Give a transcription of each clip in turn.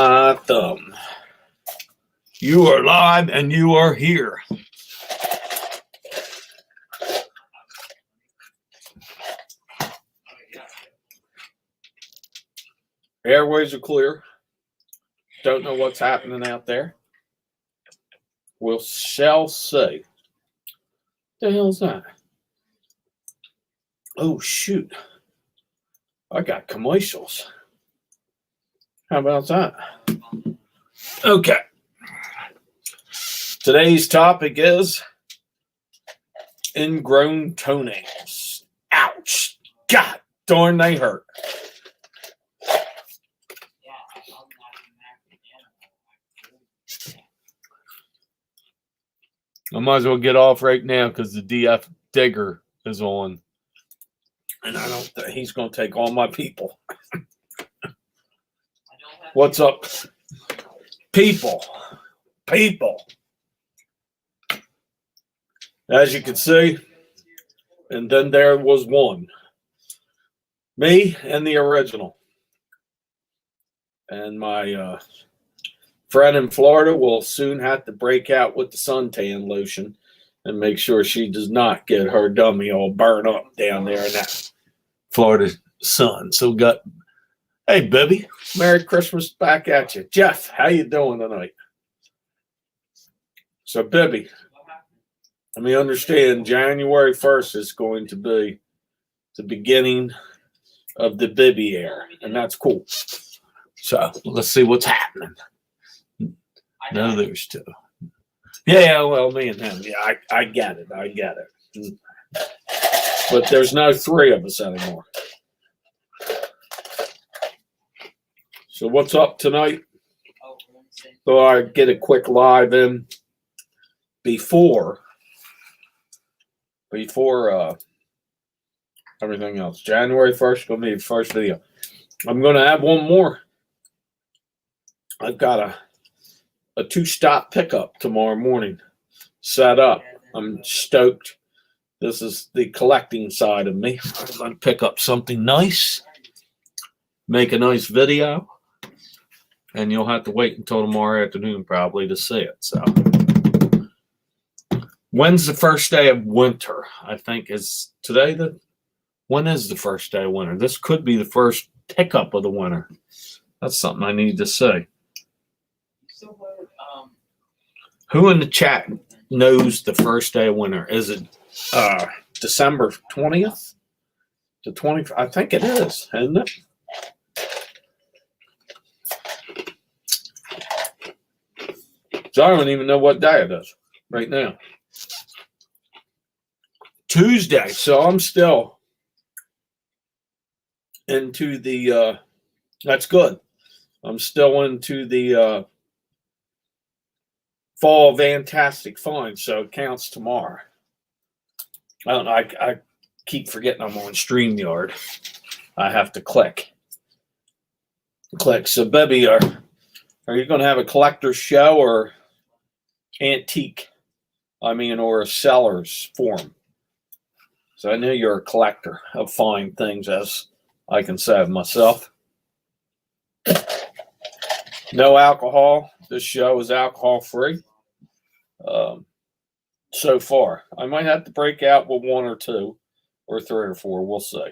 my thumb. You are live and you are here. Airways are clear. Don't know what's happening out there. We shall see. What the hell's that? Oh, shoot. I got commercials. How about that? Okay. Today's topic is ingrown toenails. Ouch. God darn, they hurt. I might as well get off right now because the DF Digger is on. And I don't think he's going to take all my people. What's up? People. As you can see, and then there was one. Me and the original. And my friend in Florida will soon have to break out with the suntan lotion and make sure she does not get her dummy all burned up down there in that Florida sun. So hey, Bibby, Merry Christmas back at you. Jeff, how you doing tonight? So, Bibby, let me understand, January 1st is going to be the beginning of the Bibby era, and that's cool. So, let's see what's happening. No, there's two. Yeah, well, me and him. Yeah, I get it. But there's no three of us anymore. So what's up tonight? So I get a quick live in before everything else. January 1st going to be the first video. I'm going to have one more. I've got a two-stop pickup tomorrow morning set up. I'm stoked. This is the collecting side of me. I'm going to pick up something nice, make a nice video, and you'll have to wait until tomorrow afternoon probably to see it. So, when's the first day of winter? I think is today. When is the first day of winter? This could be the first pickup of the winter. That's something I need to say. Who in the chat knows the first day of winter? Is it December 20th? The 20th? I think it is, isn't it? So I don't even know what day it is right now. Tuesday. So I'm still into the that's good. I'm still into the fall fantastic find, so it counts tomorrow. I don't know. I keep forgetting I'm on StreamYard. I have to click. So, Bibby, are you going to have a collector's show or antique? Or a seller's forum? So I know you're a collector of fine things, as I can say of myself. No alcohol. This show is alcohol-free. So far, I might have to break out with one or two or three or four. We'll see.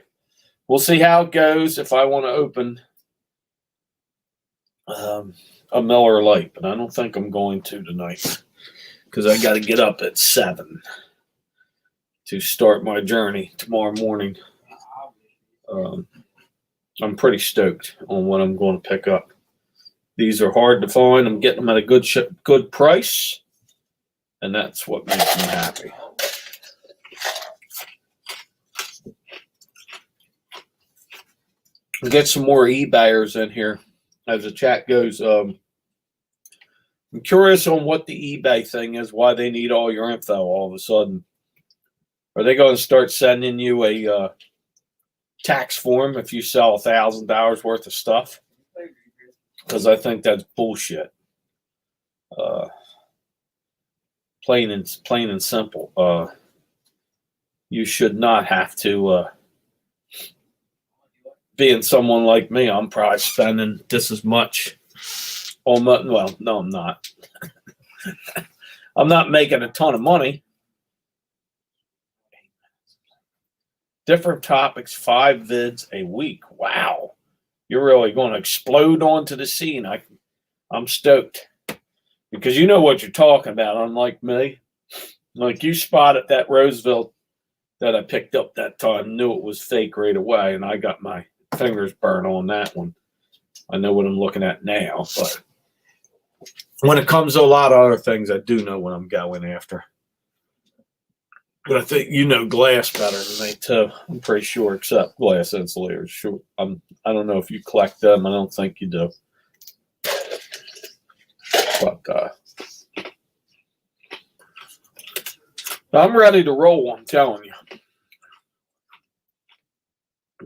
We'll see how it goes if I want to open a Miller Lite, but I don't think I'm going to tonight because I got to get up at 7 to start my journey tomorrow morning. I'm pretty stoked on what I'm going to pick up. These are hard to find. I'm getting them at a good price. And that's what makes me happy. We'll get some more eBayers in here as the chat goes. I'm curious on what the eBay thing is, why they need all your info all of a sudden. Are they going to start sending you a tax form if you sell $1,000 worth of stuff? Because I think that's bullshit. Plain and simple. You should not have to. Being someone like me, I'm probably spending this as much Almost, well, no, I'm not. I'm not making a ton of money. Different topics, 5 vids a week. Wow. You're really going to explode onto the scene. I'm stoked. Because you know what you're talking about, unlike me. Like you spotted that Roseville that I picked up that time, knew it was fake right away, and I got my fingers burned on that one. I know what I'm looking at now, but when it comes to a lot of other things, I do know what I'm going after. But I think you know glass better than me too. I'm pretty sure, except glass insulators. Sure, I don't know if you collect them. I don't think you do. But I'm ready to roll. I'm telling you.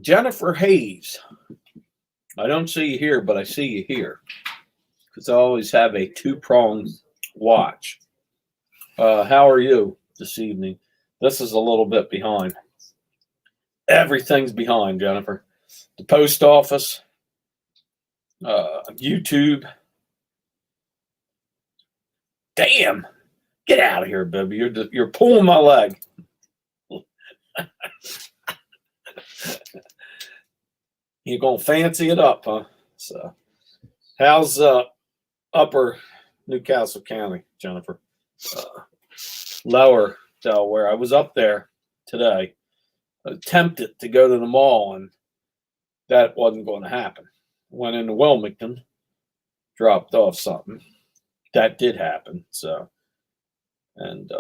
Jennifer Hayes. I don't see you here, but I see you here because I always have a 2-pronged watch. How are you this evening? This is a little bit behind. Everything's behind, Jennifer. The post office, YouTube. Damn! Get out of here, baby. You're pulling my leg. You're gonna fancy it up, huh? So, how's Upper Newcastle County, Jennifer? Lower Delaware. I was up there today, attempted to go to the mall, and that wasn't going to happen. Went into Wilmington, dropped off something. That did happen. So, and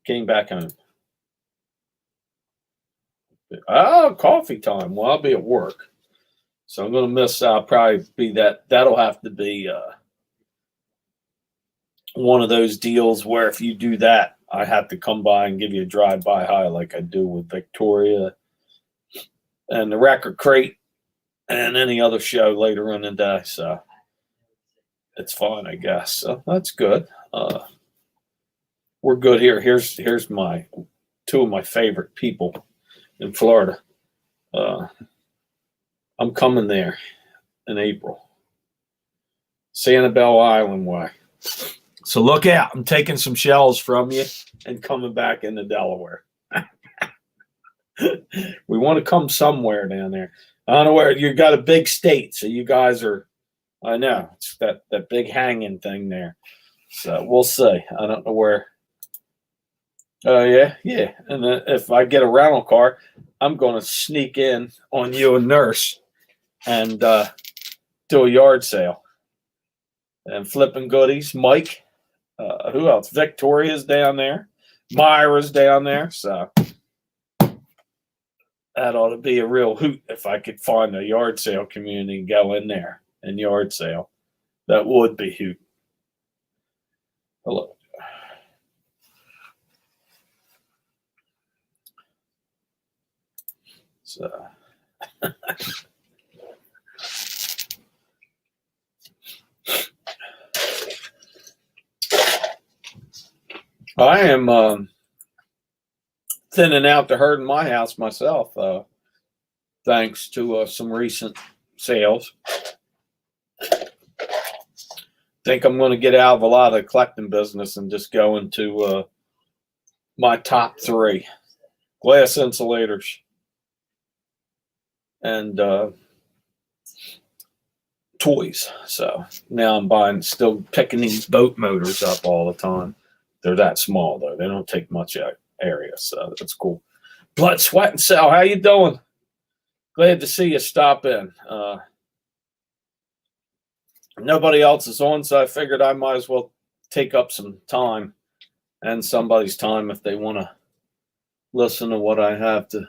came back home. Oh, coffee time. Well, I'll be at work. So I'm going to miss, I'll probably be that'll have to be one of those deals where if you do that, I have to come by and give you a drive-by hi like I do with Victoria and the Record Crate and any other show later in the day. So it's fine, I guess. So that's good. We're good here. Here's my 2 of my favorite people in Florida. I'm coming there in April. Sanibel Island way. So look out. I'm taking some shells from you and coming back into Delaware. We want to come somewhere down there. I don't know where. You got a big state, so you guys are, I know, it's that big hanging thing there. So we'll see. I don't know where. Oh, yeah. And then if I get a rental car, I'm going to sneak in on you and Nurse and do a yard sale. And flipping goodies. Mike. Who else? Victoria's down there. Myra's down there. So that ought to be a real hoot if I could find a yard sale community and go in there and yard sale. That would be hoot. Hello. So I am thinning out the herd in my house myself, thanks to some recent sales. Think I'm going to get out of a lot of the collecting business and just go into my top 3 glass insulators and toys. So now I'm still picking these boat motors up all the time. They're that small though. They don't take much area, so that's cool. Blood, Sweat, and Sal, how you doing? Glad to see you stop in. Nobody else is on, so I figured I might as well take up some time and somebody's time if they want to listen to what I have to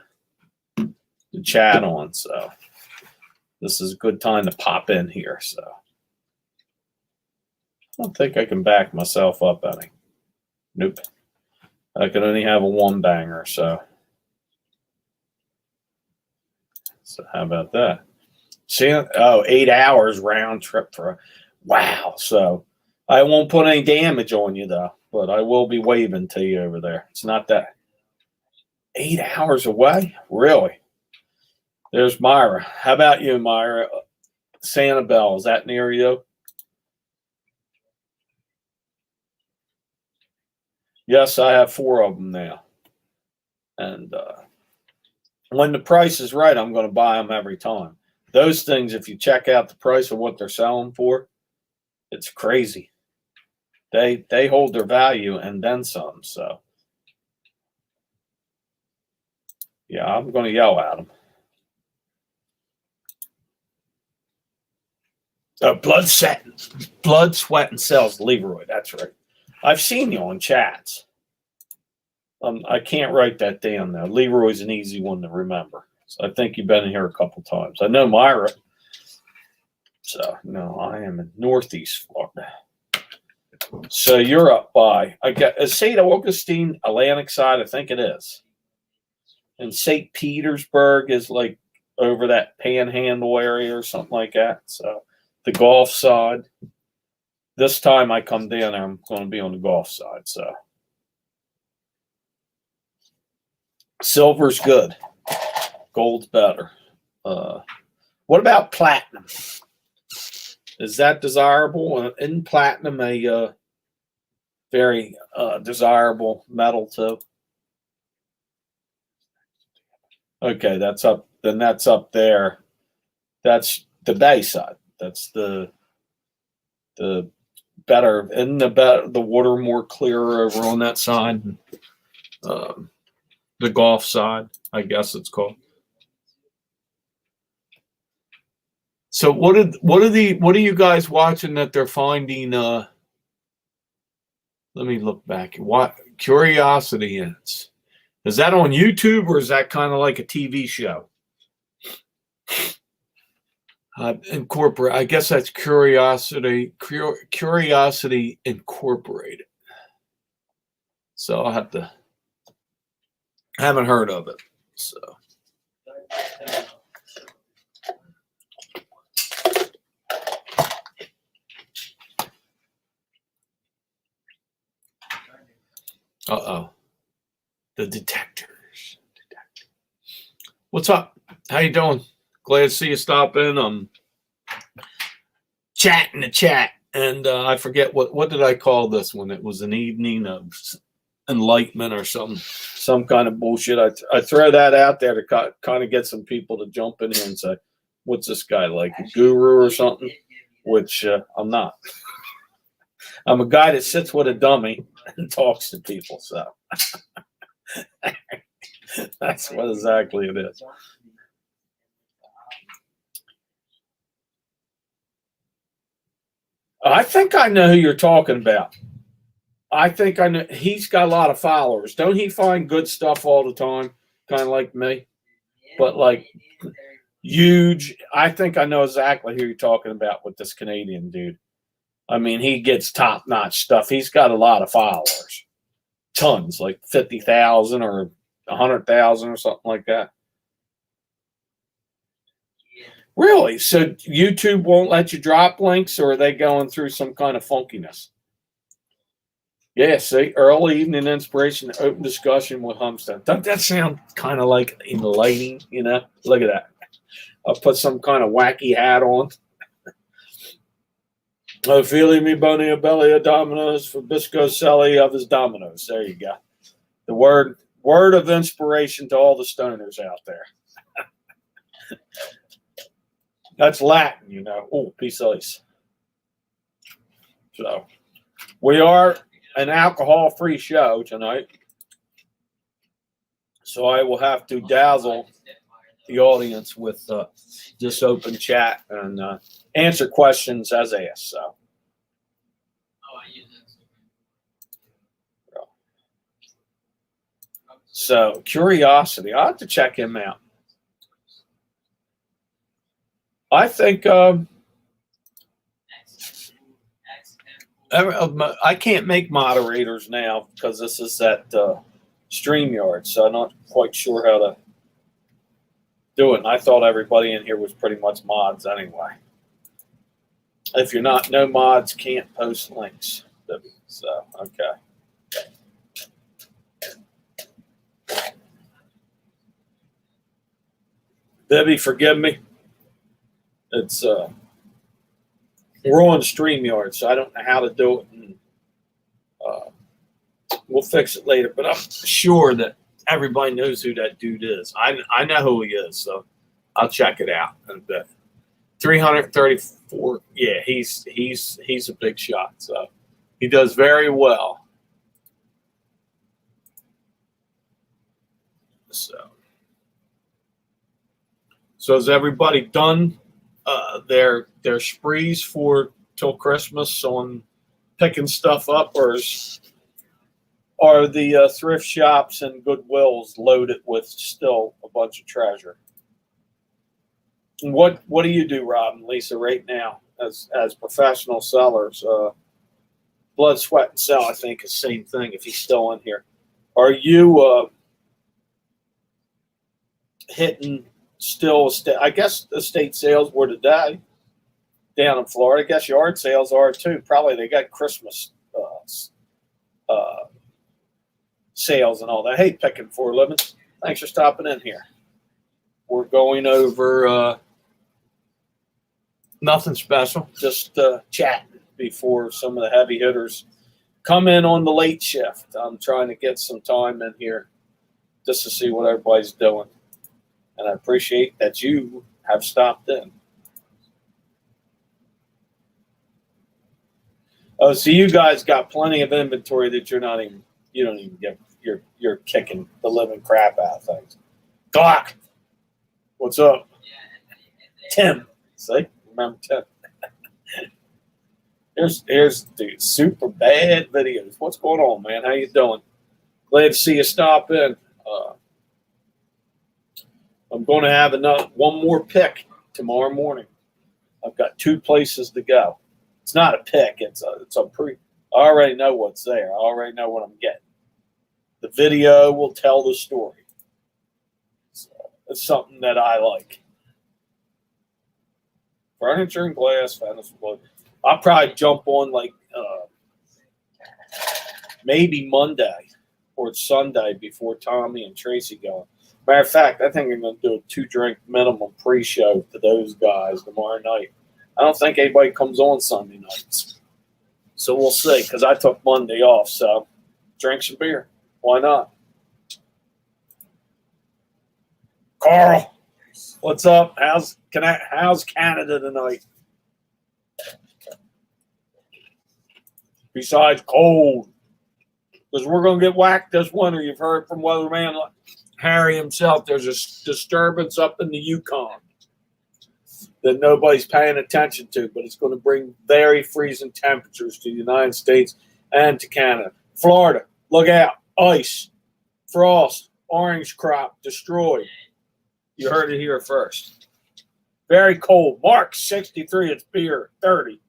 chat on. So this is a good time to pop in here. So I don't think I can back myself up any. Nope. I can only have a 1-banger, so how about that? See, 8 hours round trip wow. So I won't put any damage on you though, but I will be waving to you over there. It's not that 8 hours away, really. There's Myra. How about you, Myra? Sanibel, is that near you? Yes, I have 4 of them now. And when the price is right, I'm going to buy them every time. Those things, if you check out the price of what they're selling for, it's crazy. They hold their value and then some. So, yeah, I'm going to yell at them. Blood, Sweat, and Cells, Leroy. That's right. I've seen you on chats. I can't write that down though. Leroy's an easy one to remember. So I think you've been in here a couple times. I know Myra. So no, I am in Northeast Florida. So you're up by, I get, is St. Augustine Atlantic side? I think it is. And St. Petersburg is like over that Panhandle area or something like that. So the Gulf side. This time I come down there, I'm going to be on the Gulf side. So silver's good. Gold's better. What about platinum? Is that desirable? Isn't platinum a very desirable metal too? Okay, that's up. Then that's up there. That's the bay side. That's the better. Isn't the water more clearer over on that side? The Gulf side, I guess it's called. So what are you guys watching that they're finding? Let me look back. What Curiosity is that on YouTube or is that kind of like a TV show? Incorporate. I guess that's Curiosity Incorporated. So I'll have to. I haven't heard of it. So. Uh-oh. The detectors. What's up? How you doing? Glad to see you stop in. I'm chatting the chat. And I forget what did I call this one? It was an evening of enlightenment or some kind of bullshit. I throw that out there to kind of get some people to jump in here and say, what's this guy, like a guru or something? Which I'm not. I'm a guy that sits with a dummy and talks to people. So that's what exactly it is. I think I know who you're talking about. I think I know. He's got a lot of followers. Don't he find good stuff all the time? Kind of like me. But like huge. I think I know exactly who you're talking about with this Canadian dude. I mean, he gets top-notch stuff. He's got a lot of followers. Tons, like 50,000 or 100,000 or something like that. Really? So YouTube won't let you drop links, or are they going through some kind of funkiness? Yeah, see, early evening inspiration, open discussion with Humstone. Doesn't that sound kind of like enlightening, you know? Look at that. I'll put some kind of wacky hat on. Oh, feeling me bunny a belly of dominoes for Bisco Selly of his dominoes. There you go. The word of inspiration to all the stoners out there. That's Latin, you know. Oh, piece of ice. So we are an alcohol-free show tonight. So I will have to dazzle the audience with this open chat and answer questions as asked. So Curiosity, I'll have to check him out. I think I can't make moderators now because this is that StreamYard, so I'm not quite sure how to do it. And I thought everybody in here was pretty much mods anyway. If you're not, no mods can't post links. So, okay. Debbie, forgive me. It's we're on StreamYard, so I don't know how to do it. And, We'll fix it later, but I'm sure that everybody knows who that dude is. I know who he is, so I'll check it out in a bit. 334. Yeah, he's a big shot, so he does very well. So has everybody done their sprees for till Christmas on picking stuff up, or are the thrift shops and Goodwills loaded with still a bunch of treasure? What do you do, Rob and Lisa, right now as professional sellers? Blood, sweat, and sell, I think, is the same thing if he's still in here. Are you hitting still? I guess estate sales were today down in Florida. I guess yard sales are too. Probably they got Christmas sales and all that. Hey, picking for a living. Thanks for stopping in here. We're going over nothing special, just chatting before some of the heavy hitters come in on the late shift. I'm trying to get some time in here just to see what everybody's doing. And I appreciate that you have stopped in. Oh, so you guys got plenty of inventory that you don't even get. You're kicking the living crap out of things. Glock, what's up? Tim, see, remember Tim? Here's dude, super bad videos. What's going on, man? How you doing? Glad to see you stop in. I'm going to have one more pick tomorrow morning. I've got 2 places to go. It's not a pick. It's a pre. I already know what's there. I already know what I'm getting. The video will tell the story. So it's something that I like. Furniture and glass, fantasy wood. I'll probably jump on like maybe Monday or Sunday before Tommy and Tracy go. Matter of fact, I think I'm going to do a 2-drink minimum pre-show to those guys tomorrow night. I don't think anybody comes on Sunday nights. So we'll see, because I took Monday off. So drink some beer. Why not? Carl, what's up? How's Canada tonight? Besides cold. Because we're going to get whacked this winter. You've heard from weatherman Harry himself. There's a disturbance up in the Yukon that nobody's paying attention to, but it's going to bring very freezing temperatures to the United States and to Canada. Florida, look out. Ice, frost, orange crop destroyed. You heard it here first. Very cold. Mark 63, it's beer 30.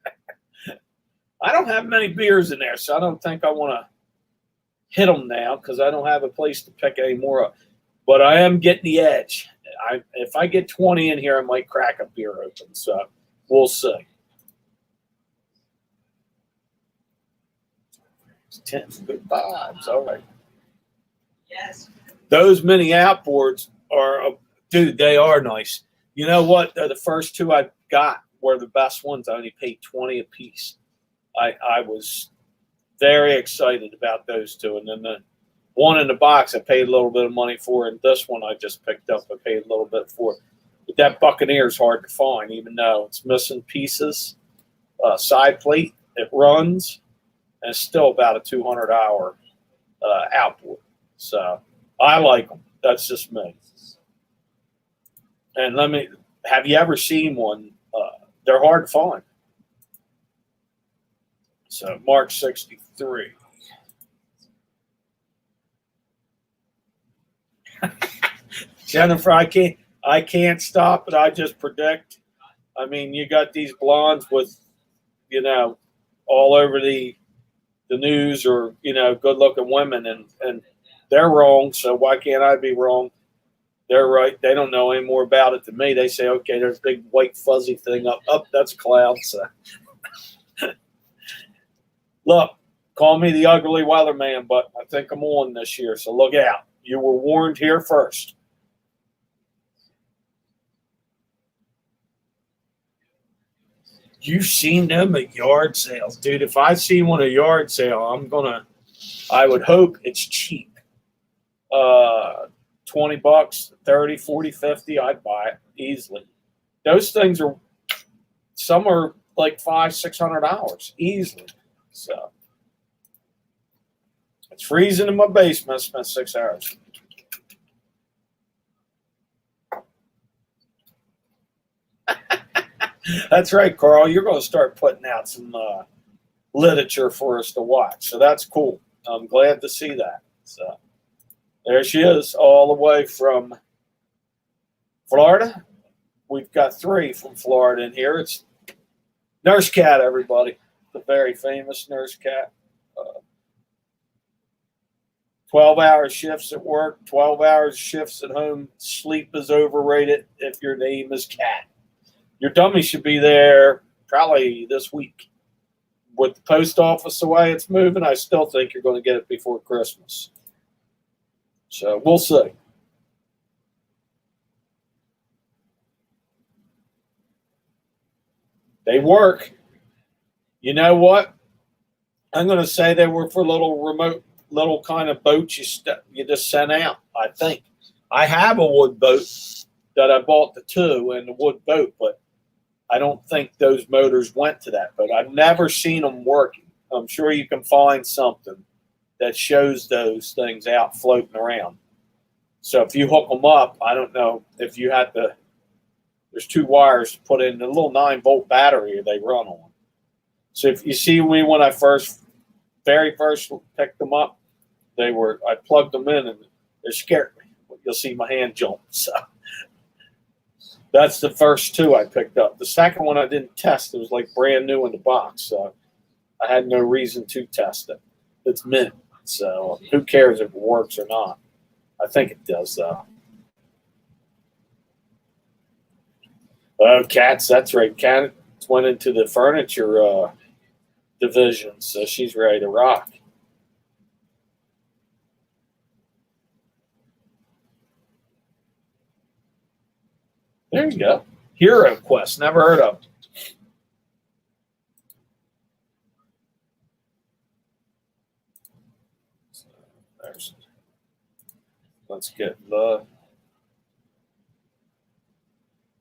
I don't have many beers in there, so I don't think I want to hit them now because I don't have a place to pick any more up. But I am getting the edge. If I get 20 in here, I might crack a beer open. So we'll see. 10 good vibes. All right. Yes. Those mini outboards are, dude, they are nice. You know what? They're the first 2 I got were the best ones. I only paid 20 a piece. I was very excited about those 2. And then the one in the box I paid a little bit of money for, and this one I just picked up. I paid a little bit for. But that Buccaneer is hard to find, even though it's missing pieces. Side plate, it runs, and it's still about a 200-hour outboard. So I like them. That's just me. And have you ever seen one? They're hard to find. So Mark 63. Jennifer, I can't stop it. I just predict. I mean, you got these blondes with, all over the news, or good-looking women, and they're wrong. So why can't I be wrong? They're right. They don't know any more about it than me. They say, okay, there's a big white fuzzy thing up. That's clouds. So. Look, call me the ugly weatherman, but I think I'm on this year. So look out. You were warned here first. You've seen them at yard sales. Dude, if I see one at yard sale, I'm going to I would hope it's cheap. 20 bucks, 30, 40, 50, I'd buy it easily. Those things are, some are like $500-$600 easily. So it's freezing in my basement. I spent 6 hours. That's right, Carl. You're going to start putting out some literature for us to watch. So that's cool. I'm glad to see that. So there she is, all the way from Florida. We've got 3 from Florida in here. It's Nurse Cat, everybody. The very famous Nurse Cat. 12-hour shifts at work, 12-hour shifts at home. Sleep is overrated if your name is Cat. Your dummy should be there probably this week. With the post office the way it's moving, I still think you're going to get it before Christmas. So we'll see. They work. You know what? I'm going to say they were for little remote, little kind of boats you just sent out, I think. I have a wood boat that I bought the 2 and the wood boat, but I don't think those motors went to that boat. I've never seen them working. I'm sure you can find something that shows those things out floating around. So if you hook them up, I don't know if you had to, there's 2 wires to put in the little 9-volt battery they run on. So if you see me when I very first picked them up, I plugged them in and they scared me. You'll see my hand jump. So that's the first 2 I picked up. The second one I didn't test. It was like brand new in the box. So I had no reason to test it. It's mint. So who cares if it works or not? I think it does, though. Oh, Cats, that's right. Cat went into the furniture division, so she's ready to rock. There you go. Hero Quest. Never heard of. Let's get the.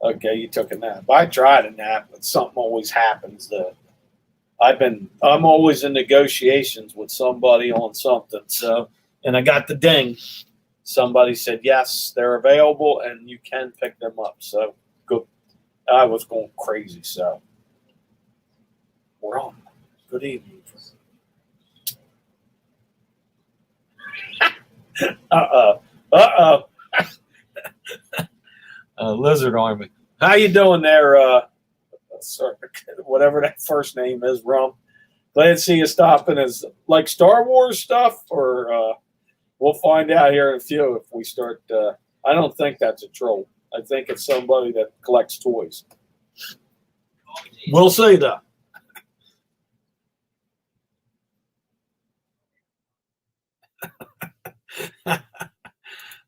Okay, you took a nap. I tried a nap, but something always happens. I'm always in negotiations with somebody on something. So, and I got the ding. Somebody said yes, they're available, and you can pick them up. So, good. I was going crazy. So, we're on. Good evening. Lizard Army. How you doing there, sir? Whatever that first name is, Rum. Glad to see you stopping. Is like Star Wars stuff, or we'll find out here in a few if we start. I don't think that's a troll. I think it's somebody that collects toys. We'll see, though.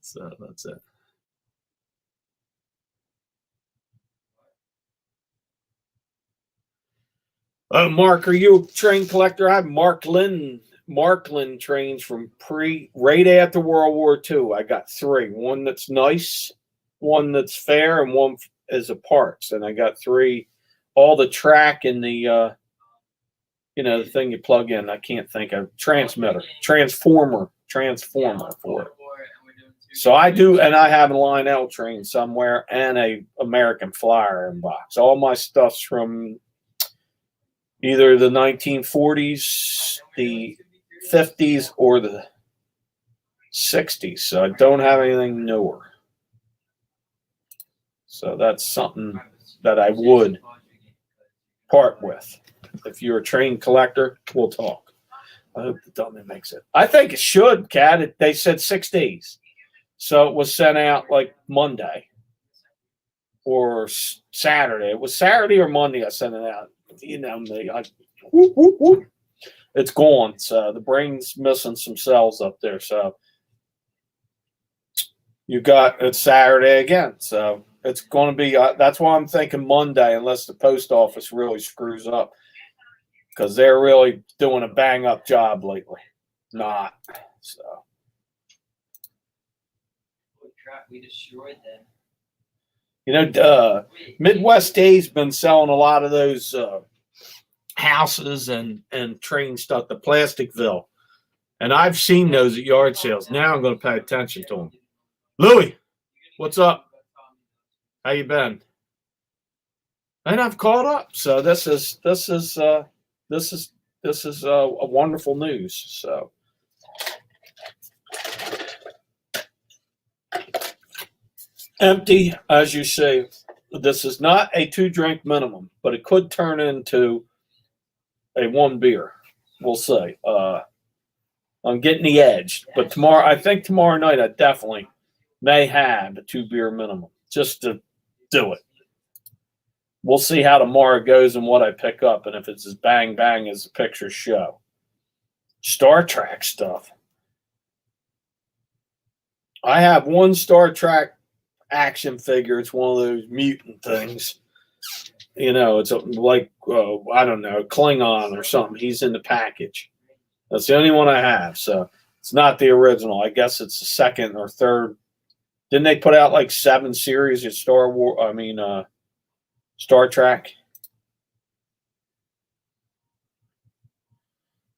So that's it. Mark, are you a train collector? I have Markland trains from right after World War II. I got 3. One that's nice, one that's fair, and one is a parts. And I got 3, all the track and the the thing you plug in. I can't think of transformer for it. So I do, and I have a Lionel train somewhere and a American Flyer in box. All my stuff's from either the 1940s, the 50s, or the 60s. So I don't have anything newer. So that's something that I would part with. If you're a train collector, we'll talk. I hope the dummy makes it. I think it should, Cat. They said 6 days. So it was sent out like Monday or Saturday. It was Saturday or Monday I sent it out. You know me. It's gone. So the brain's missing some cells up there. So it's Saturday again. So it's going to be, that's why I'm thinking Monday, unless the post office really screws up, because they're really doing a bang up job lately. not. So We destroyed them. you know, Midwest Day's been selling a lot of those houses and train stuff, the Plasticville, and I've seen those at yard sales. Now I'm going to pay attention to them. Louie, what's up? How you been? And I've caught up. So this is a wonderful news. So empty, as you say. This is not a 2-drink minimum, but it could turn into a 1 beer. We'll say. I'm getting the edge, but I think tomorrow night I definitely may have a 2 beer minimum just to do it. We'll see how tomorrow goes and what I pick up, and if it's as bang bang as the pictures show. Star Trek stuff. I have one Star Trek action figure. It's one of those mutant things. You know, it's like, I don't know, Klingon or something. He's in the package. That's the only one I have. So it's not the original. I guess it's the second or third. Didn't they put out like 7 series of Star Trek?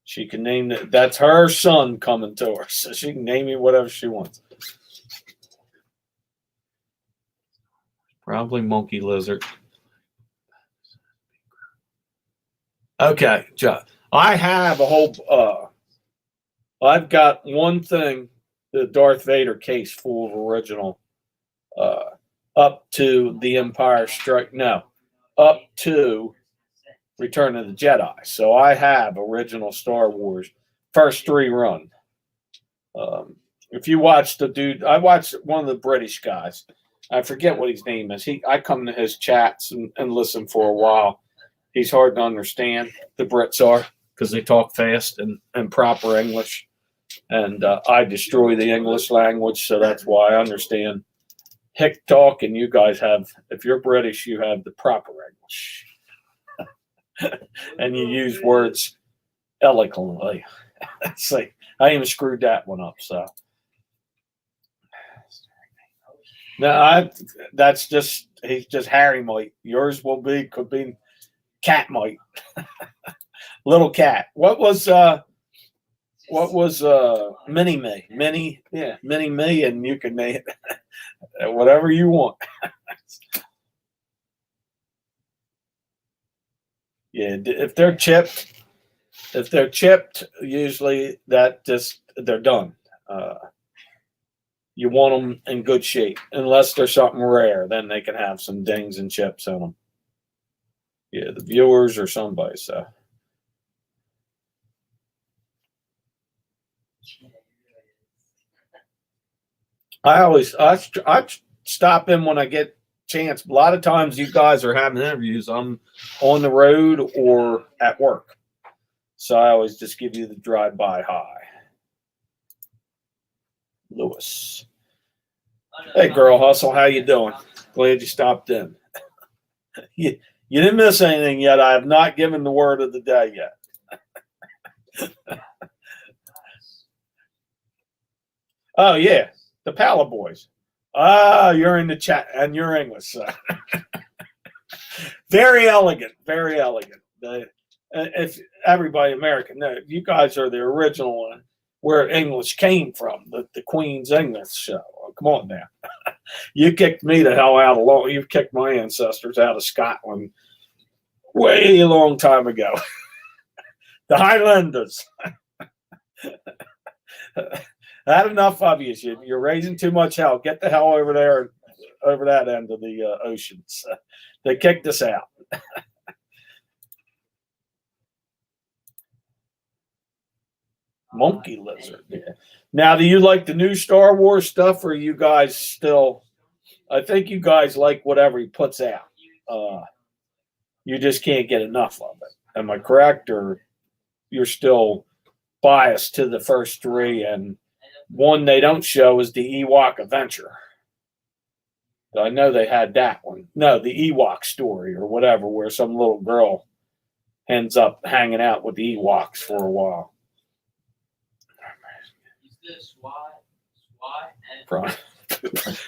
She can name it. That's her son coming to her. So she can name me whatever she wants. Probably monkey lizard. Okay, John. I have a whole. I've got one thing, the Darth Vader case full of original, up to the Empire Strike. No, up to Return of the Jedi. So I have original Star Wars first 3 run. If you watch the dude, I watched one of the British guys. I forget what his name is. I come to his chats and listen for a while. He's hard to understand. The Brits are, because they talk fast and proper English. And I destroy the English language, so that's why I understand hick talk. And you guys have, if you're British, you have the proper English. And you use words eloquently. It's like, I even screwed that one up. So no, that's just, he's just Harry Mite. Yours could be Cat Mite. Little Cat. What was Mini Me? Mini Me, and you can name it whatever you want. Yeah, if they're chipped, usually they're done. You want them in good shape, unless they're something rare. Then they can have some dings and chips in them. Yeah, the viewers or somebody. So I stop in when I get chance. A lot of times you guys are having interviews. I'm on the road or at work. So I always just give you the drive-by hi. Lewis. Hey, Girl Hustle, how you doing? Glad you stopped in. You didn't miss anything yet. I have not given the word of the day yet. Oh, yeah. The Pala Boys. You're in the chat, and you're English. So. Very elegant. Very elegant. If everybody American, no, you guys are the original one where English came from, the Queen's English show. Oh, come on now. You kicked me the hell out of you kicked my ancestors out of Scotland way a long time ago. The Highlanders. Had enough of you. You're raising too much hell. Get the hell over there, over that end of the oceans. They kicked us out. Monkey lizard. Yeah. Now, do you like the new Star Wars stuff, or are you guys still? I think you guys like whatever he puts out. You just can't get enough of it. Am I correct, or you're still biased to the first 3? And one they don't show is the Ewok Adventure. I know they had that one. No, the Ewok story or whatever, where some little girl ends up hanging out with the Ewoks for a while. the SWAT and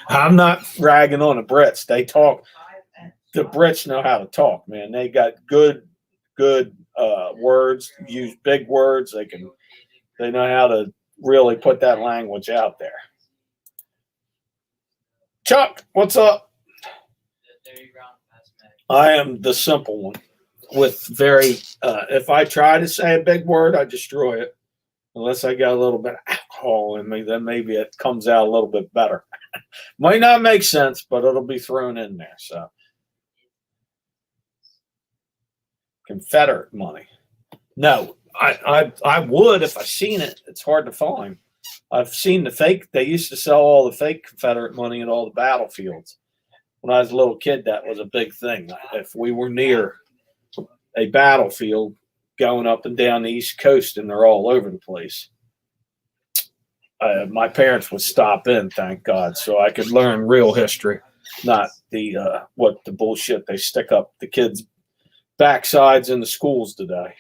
I'm not ragging on the Brits. They talk. The Brits know how to talk, man. They got good words. Use big words. They know how to really put that language out there. Chuck, what's up? I am the simple one. With very, if I try to say a big word, I destroy it. Unless I got a little bit of alcohol in me, then maybe it comes out a little bit better. Might not make sense, but it'll be thrown in there. So, Confederate money. No, I would if I seen it. It's hard to find. I've seen the fake. They used to sell all the fake Confederate money in all the battlefields. When I was a little kid, that was a big thing. If we were near a battlefield going up and down the East Coast, and they're all over the place, my parents would stop in, thank God, so I could learn real history, not the what the bullshit they stick up the kids' backsides in the schools today.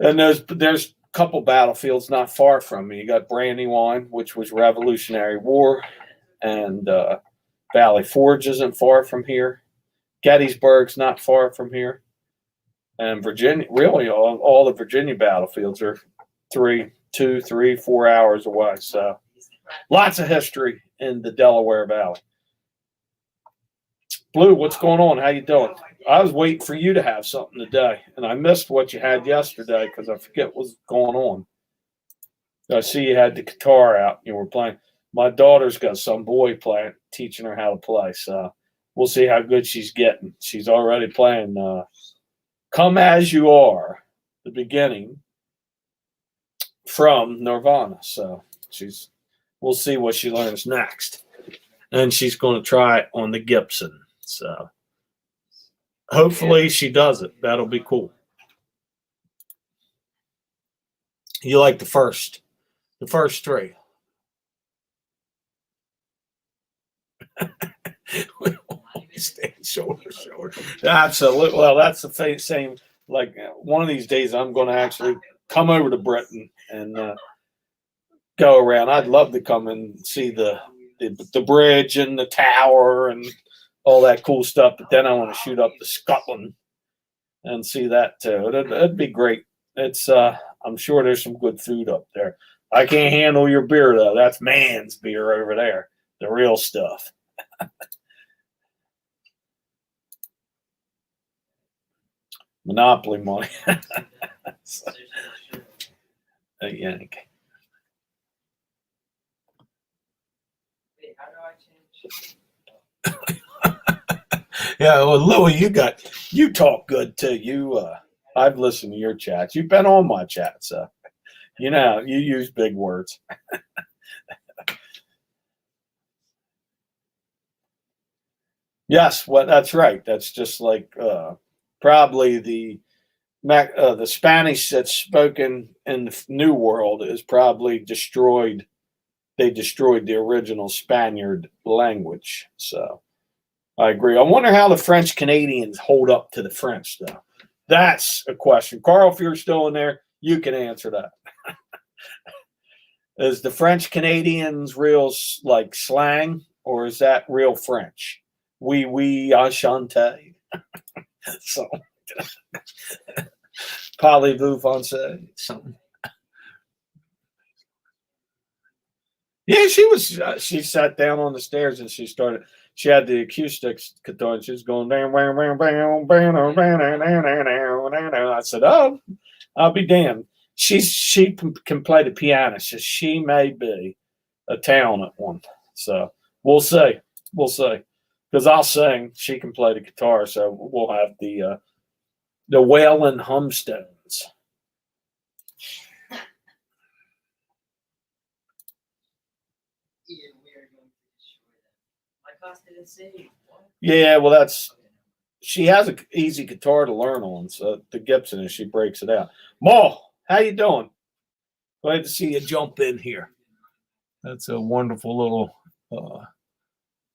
And there's a couple battlefields not far from me. You got Brandywine, which was Revolutionary War, and Valley Forge isn't far from here. Gettysburg's not far from here. And Virginia, really, all the Virginia battlefields are 3, 2, 3, 4 hours away. So lots of history in the Delaware Valley. Blue, what's going on? How you doing? I was waiting for you to have something today, and I missed what you had yesterday because I forget what's going on. I see you had the guitar out. You were playing. My daughter's got some boy playing, teaching her how to play. So we'll see how good she's getting. She's already playing Come As You Are, the beginning from Nirvana. So we'll see what she learns next. And she's going to try it on the Gibson. So hopefully she does it. That'll be cool. You like the first three. Stand shoulder to shoulder. Absolutely. Well, that's the same. Like one of these days, I'm going to actually come over to Britain and go around. I'd love to come and see the bridge and the tower and all that cool stuff. But then I want to shoot up to Scotland and see that too. It'd be great. It's I'm sure there's some good food up there. I can't handle your beer though. That's man's beer over there, the real stuff. Monopoly money. So, yank. Yeah, well, Louie, you talk good too. I've listened to your chats. You've been on my chats, so you know you use big words. Yes, well, that's right. That's just like probably the Spanish that's spoken in the New World is probably destroyed. They destroyed the original Spaniard language. So I agree. I wonder how the French Canadians hold up to the French, though. That's a question. Carl, if you're still in there, you can answer that. Is the French Canadians real like slang, or is that real French? Oui, enchanté. So, parlez-vous français? Something. Yeah, she sat down on the stairs and she had the acoustics guitar and she was going down. I said, "Oh, I'll be damned." She can play the piano, so she may be a talented one. So we'll see. Because I'll sing, she can play the guitar, so we'll have the Wailing Humstones. Yeah, well, she has an easy guitar to learn on, so the Gibson, and she breaks it out. Ma, how you doing? Glad to see you jump in here. That's a wonderful little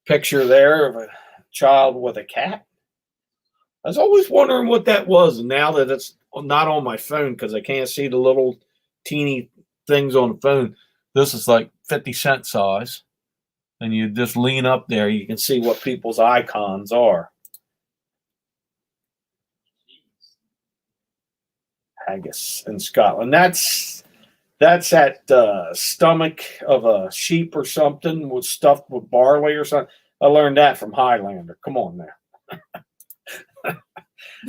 picture there of a child with a cat. I was always wondering what that was, and now that it's not on my phone because I can't see the little teeny things on the phone. This is like 50-cent size. And you just lean up there, you can see what people's icons are. Haggis in Scotland. That's that stomach of a sheep or something was stuffed with barley or something. I learned that from Highlander. Come on now.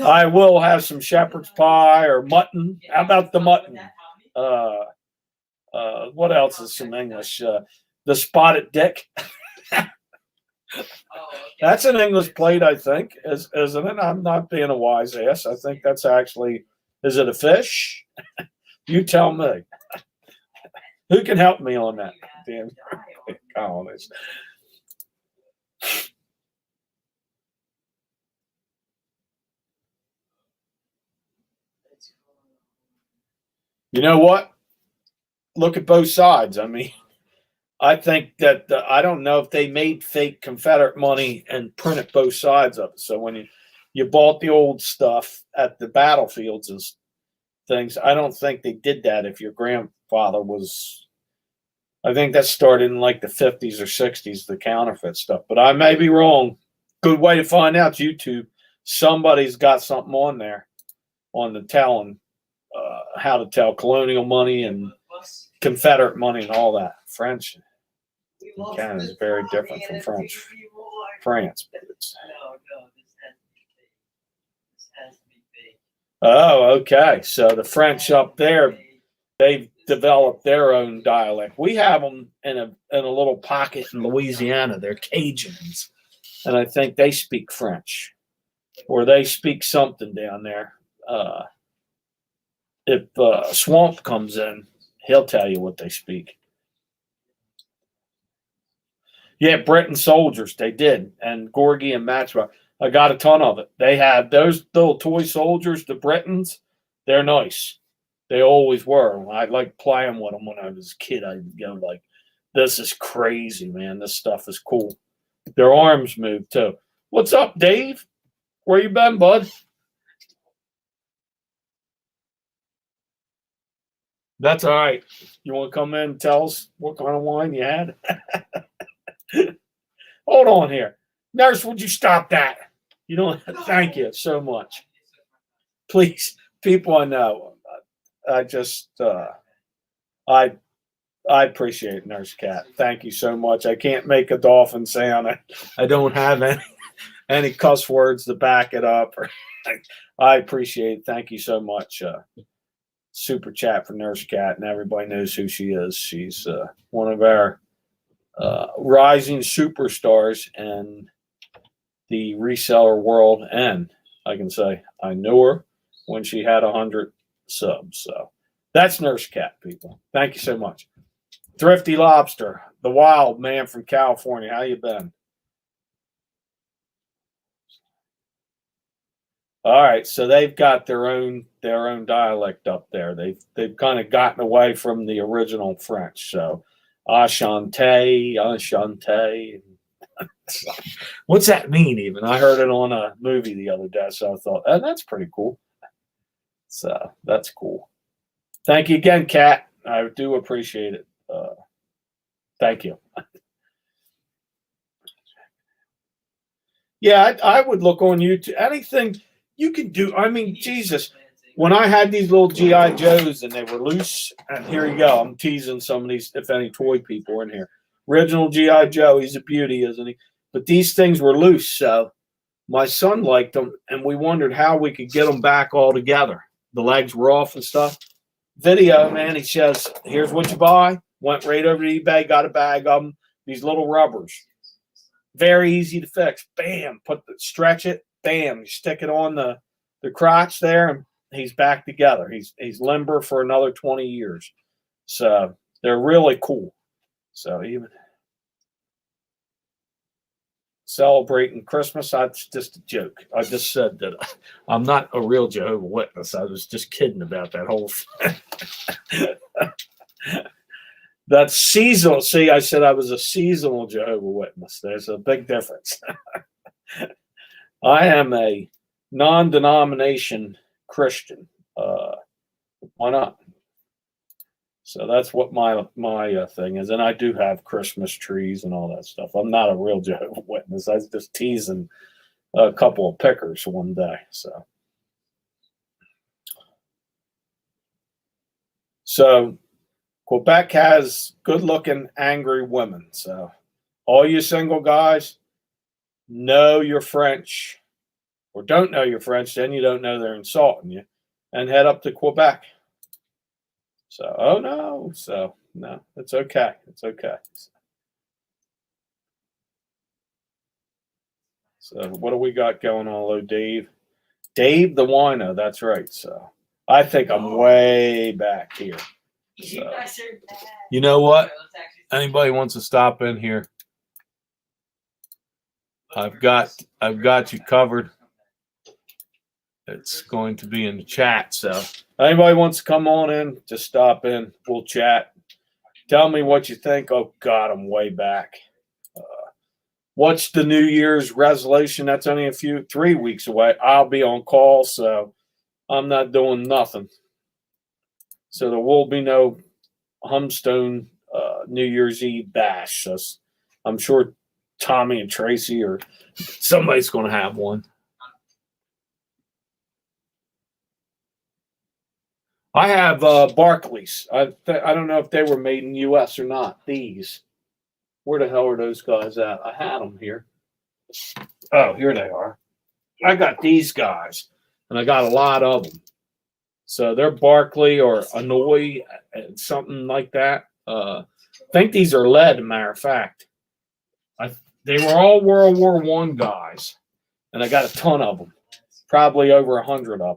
I will have some shepherd's pie or mutton. How about the mutton? What else is some English? The spotted dick. That's an English plate, I think, isn't it? I'm not being a wise ass. I think that's actually, is it a fish? You tell me. Who can help me on that? Damn colonies. You know what? Look at both sides. I mean, I think that I don't know if they made fake Confederate money and printed both sides of it. So when you bought the old stuff at the battlefields and things, I don't think they did that if your grandfather was. I think that started in like the 50s or 60s, the counterfeit stuff. But I may be wrong. Good way to find out, YouTube. Somebody's got something on there on the telling how to tell colonial money and Confederate money and all that. French in Canada is very different from France. But it's, oh, okay. So the French up there, they've developed their own dialect. We have them in a little pocket in Louisiana. They're Cajuns, and I think they speak French, or they speak something down there. If Swamp comes in, he'll tell you what they speak. Yeah, Britain soldiers, they did, and Gorgie and Maxwell. I got a ton of it. They had those little toy soldiers, the Britons. They're nice. They always were. I like playing with them when I was a kid. I'd go like, this is crazy, man. This stuff is cool. Their arms move too. What's up, Dave? Where you been, bud? That's all right. You want to come in and tell us what kind of wine you had? Hold on here. Nurse, would you stop that? You don't. Thank you so much. Please, people I know. I just, I appreciate Nurse Cat. Thank you so much. I can't make a dolphin sound. I don't have any cuss words to back it up. I appreciate it. Thank you so much. Super chat for Nurse Cat, and everybody knows who she is. She's one of our rising superstars in the reseller world, and I can say I knew her when she had 100 subs. So that's Nurse Cat, people. Thank you so much. Thrifty Lobster, the wild man from California. How you been? All right, so they've got their own dialect up there. They've kind of gotten away from the original French. So Ashante, Ashante. What's that mean? Even I heard it on a movie the other day, so I thought, oh, that's pretty cool. So that's cool. Thank you again, Kat. I do appreciate it. Thank you. Yeah, I would look on YouTube. Anything you can do. I mean, Jesus. When I had these little GI Joes and they were loose, and here you go. I'm teasing some of these, if any toy people are in here. Original GI Joe, he's a beauty, isn't he? But these things were loose, so my son liked them, and we wondered how we could get them back all together. The legs were off and stuff. Video, man, he says, here's what you buy. Went right over to eBay, got a bag of them. These little rubbers. Very easy to fix. Bam, stretch it. Bam, you stick it on the crotch there, and he's back together. He's limber for another 20 years. So they're really cool. So even celebrating Christmas, that's just a joke. I just said that I'm not a real Jehovah's Witness. I was just kidding about that whole thing. That's seasonal. See, I said I was a seasonal Jehovah's Witness. There's a big difference. I am a non-denomination Christian. Why not? So that's what my thing is, and I do have Christmas trees and all that stuff. I'm not a real Jehovah's Witness. I was just teasing a couple of pickers one day. So Quebec has good-looking, angry women. So all you single guys, know your French, or don't know your French, then you don't know they're insulting you, and head up to Quebec. So, oh no. So, no, it's okay. It's okay. So, what do we got going on, hello, Dave? Dave the wino. That's right. So, I think I'm way back here. You So, guys are bad. you know what? Okay, let's actually- Anybody wants to stop in here? I've got you covered. It's going to be in the chat. So, anybody wants to come on in, just stop in. We'll chat. Tell me what you think. Oh God, I'm way back. What's the New Year's resolution? That's only 3 weeks away. I'll be on call, so I'm not doing nothing. So there will be no Humstone New Year's Eve bash. So I'm sure Tommy and Tracy or somebody's going to have one. I have Barclays. I don't know if they were made in U.S. or not. These. Where the hell are those guys at? I had them here. Oh, here they are. I got these guys, and I got a lot of them. So they're Barclay or Annoy, something like that. I think these are lead, as a matter of fact. They were all World War I guys, and I got a ton of them. Probably over 100 of them.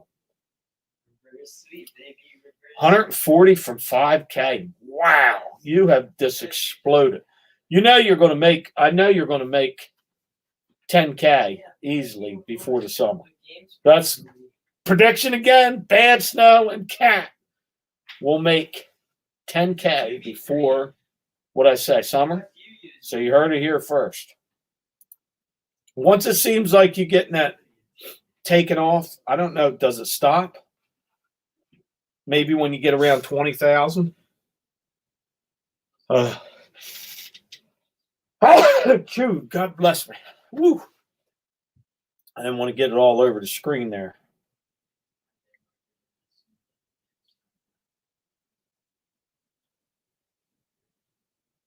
140 from 5K. Wow, you have just exploded. You know you're going to make. I know you're going to make 10K easily before the summer. That's prediction again. Bad snow and cat will make 10K before what I say summer. So you heard it here first. Once it seems like you're getting that taken off, I don't know. Does it stop? Maybe when you get around 20,000. Phew, God bless me. Woo. I didn't want to get it all over the screen there.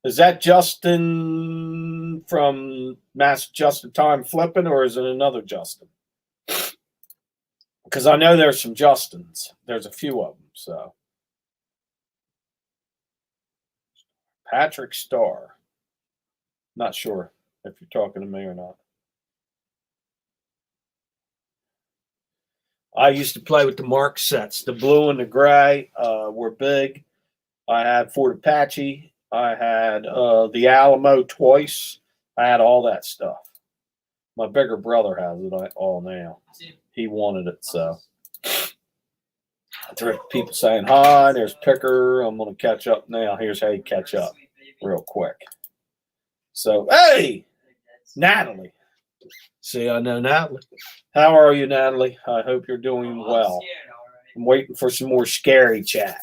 Is that Justin from Mass Justin Time Flipping, or is it another Justin? Because I know there's some Justins. There's a few of them. So Patrick Starr. Not sure if you're talking to me or not. I used to play with the Mark sets. The blue and the gray were big. I had Fort Apache. I had the Alamo twice. I had all that stuff. My bigger brother has it all now. He wanted it, so. People saying hi. There's Picker. I'm going to catch up now. Here's how you catch up real quick. So, hey, Natalie. See, I know Natalie. How are you, Natalie? I hope you're doing well. I'm waiting for some more scary chat.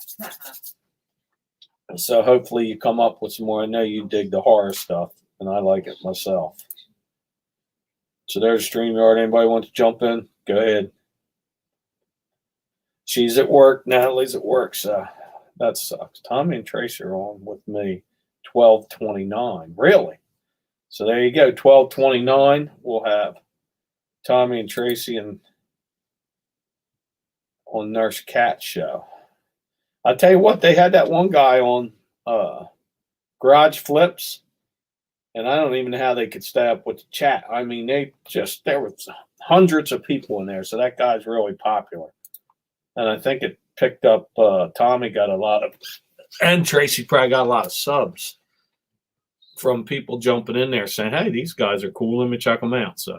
So hopefully you come up with some more. I know you dig the horror stuff, and I like it myself. So there's StreamYard. Anybody want to jump in? Go ahead. She's at work. Natalie's at work, so that sucks. Tommy and Tracy are on with me. 12:29. Really? So there you go. 12:29. We'll have Tommy and Tracy and on Nurse Cat show. I tell you what, they had that one guy on Garage Flips, and I don't even know how they could stay up with the chat. I mean, there were hundreds of people in there, so that guy's really popular. And I think it picked up, Tommy got a lot of, and Tracy probably got a lot of subs from people jumping in there saying, hey, these guys are cool. Let me check them out. So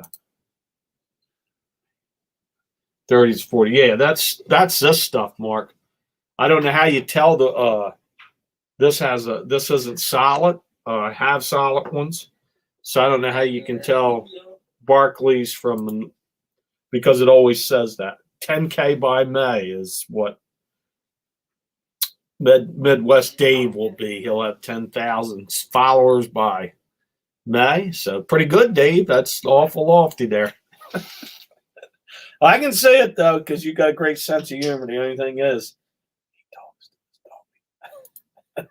30s, 40. Yeah, that's this stuff, Mark. I don't know how you tell this isn't solid. I have solid ones. So I don't know how you can tell Barclays from, because it always says that. 10K by May is what. Midwest Dave will be. He'll have 10,000 followers by May. So pretty good, Dave. That's awful lofty there. I can say it though, because you got a great sense of humor. The only thing is, he talks to his dog.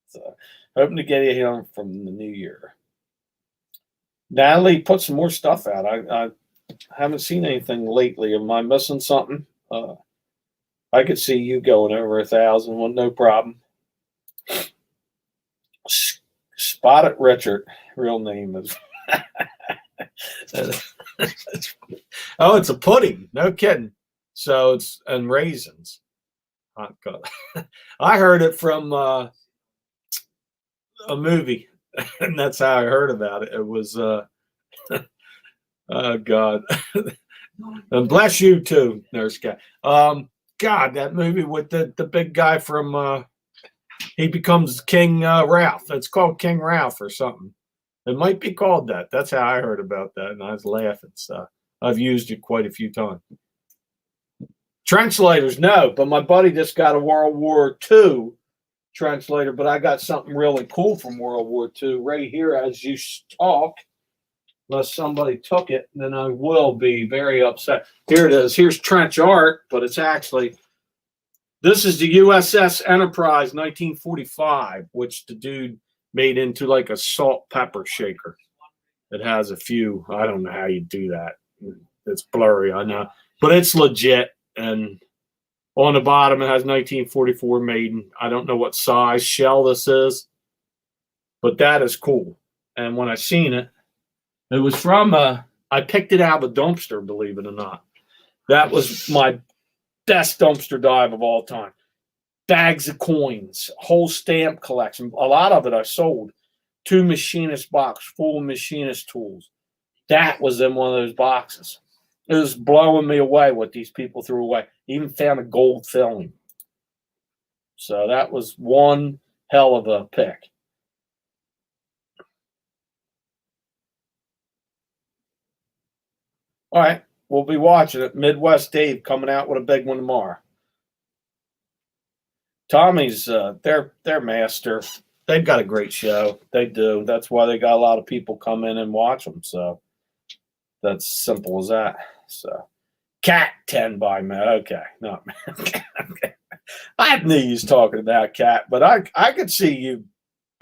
So hoping to get him from the new year. Natalie put some more stuff out. I haven't seen anything lately. Am I missing something? I could see you going over 1,000 with no problem. Spotted Richard, real name is. Oh, it's a pudding. No kidding. So it's and raisins. I heard it from a movie, and that's how I heard about it. It was oh God. And bless you too, nurse guy. God, that movie with the big guy from he becomes King Ralph. It's called King Ralph or something. It might be called that. That's how I heard about that, and I was laughing. So I've used it quite a few times. Translators, no, but my buddy just got a World War II translator, but I got something really cool from World War II right here as you talk. Unless somebody took it, then I will be very upset. Here it is. Here's trench art, but it's actually, this is the USS Enterprise 1945, which the dude made into like a salt pepper shaker. It has a few, I don't know how you do that. It's blurry, I know, but it's legit. And on the bottom, it has 1944 maiden. I don't know what size shell this is, but that is cool. And when I seen it, it was from I picked it out of a dumpster, believe it or not. That was my best dumpster dive of all time. Bags of coins, whole stamp collection. A lot of it I sold. 2 machinist box full of machinist tools. That was in one of those boxes. It was blowing me away what these people threw away. Even found a gold filling. So that was one hell of a pick. All right, we'll be watching it. Midwest Dave coming out with a big one tomorrow. Tommy's their master. They've got a great show. They do. That's why they got a lot of people come in and watch them. So that's simple as that. So Cat 10 by me. Okay, no. Okay. I knew you was talking about Cat, but I could see you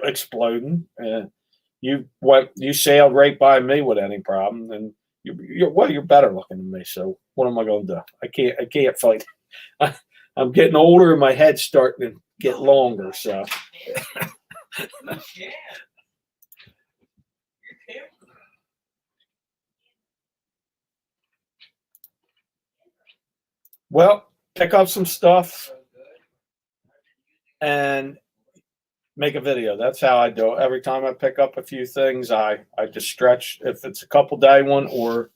exploding. You sailed right by me with any problem, and you're better looking than me. So what am I going to do? I can't fight. I'm getting older, and my head's starting to get longer. So. Well, pick up some stuff and make a video. That's how I do it. Every time I pick up a few things, I just stretch. If it's a couple day one, or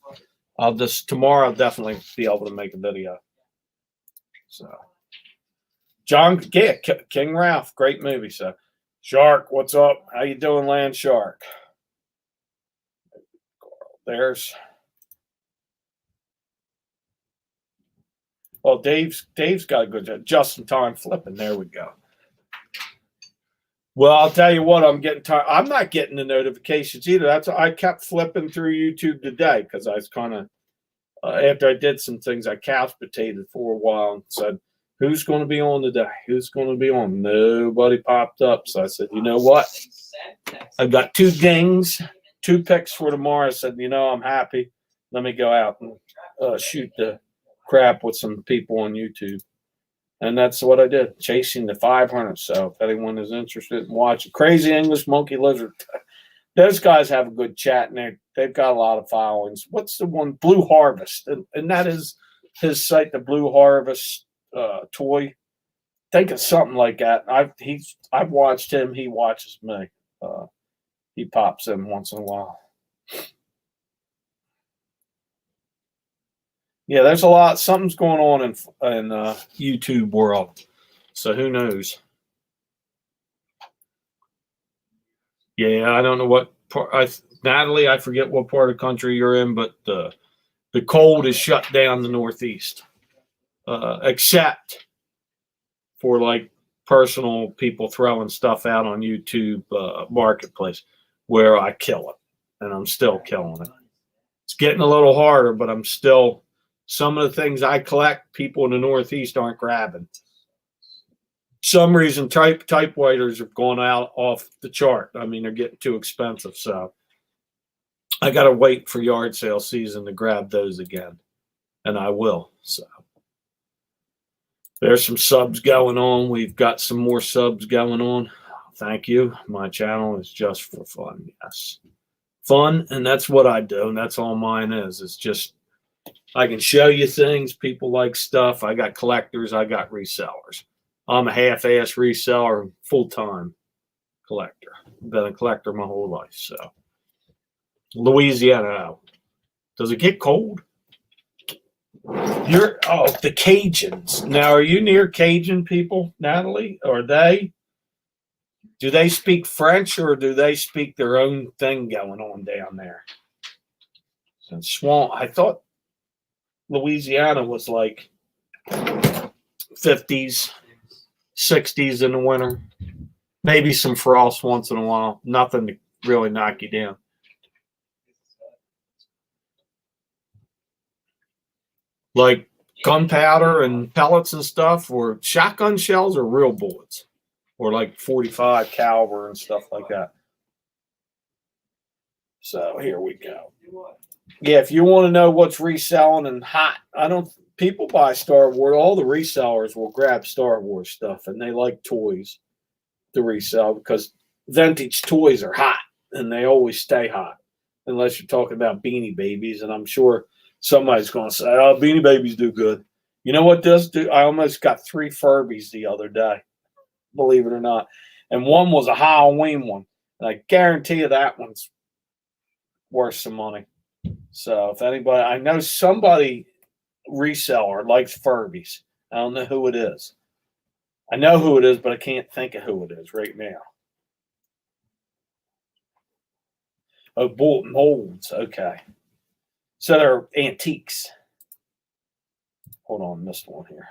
tomorrow I'll definitely be able to make a video. So, John, yeah, King Ralph, great movie. So, Shark, what's up? How you doing, Land Shark? There's. Well, Dave's got a good job. Just in time flipping. There we go. Well, I'll tell you what, I'm getting tired. I'm not getting the notifications either. I kept flipping through YouTube today because I was kind of after I did some things, I couch potatoed for a while and said, "Who's going to be on today? Who's going to be on?" Nobody popped up, so I said, "You know what? I've got 2 dings, 2 picks for tomorrow." I said, "I'm happy. Let me go out and shoot the crap with some people on YouTube." And that's what I did, chasing the 500. So if anyone is interested in watching Crazy English Monkey Lizard, those guys have a good chat, and they've got a lot of followings. What's the one? Blue Harvest. And that is his site, the Blue Harvest toy. Think of something like that. I've watched him. He watches me. He pops in once in a while. Yeah, there's a lot. Something's going on in YouTube world. So who knows? Yeah, I don't know what part. Natalie, I forget what part of the country you're in, but the cold is shut down the Northeast, except for like personal people throwing stuff out on YouTube Marketplace where I kill it, and I'm still killing it. It's getting a little harder, but I'm still, some of the things I collect, people in the Northeast aren't grabbing. Some reason typewriters have gone out off the chart. I mean, they're getting too expensive, so I got to wait for yard sale season to grab those again, and I will. So there's some subs going on. We've got some more subs going on. Thank you. My channel is just for fun. Yes, fun, and that's what I do, and that's all mine is. It's just I can show you things. People like stuff. I got collectors. I got resellers. I'm a half-ass reseller, full-time collector. Been a collector my whole life. So Louisiana. Does it get cold? The Cajuns. Now, are you near Cajun people, Natalie? Or do they speak French, or do they speak their own thing going on down there? And swamp. I thought Louisiana was like 50s, 60s in the winter. Maybe some frost once in a while. Nothing to really knock you down. Like gunpowder and pellets and stuff, or shotgun shells, or real bullets, or like 45 caliber and stuff like that. So here we go. Yeah, if you want to know what's reselling and hot, people buy Star Wars. All the resellers will grab Star Wars stuff, and they like toys to resell because vintage toys are hot, and they always stay hot, unless you're talking about Beanie Babies, and I'm sure somebody's going to say, oh, Beanie Babies do good. You know what does do? I almost got 3 Furbies the other day, believe it or not. And one was a Halloween one. And I guarantee you that one's worth some money. So if anybody, I know somebody reseller likes Furbies. I don't know who it is. I know who it is, but I can't think of who it is right now. Oh, bullet molds. Okay. So they're antiques. Hold on, missed one here.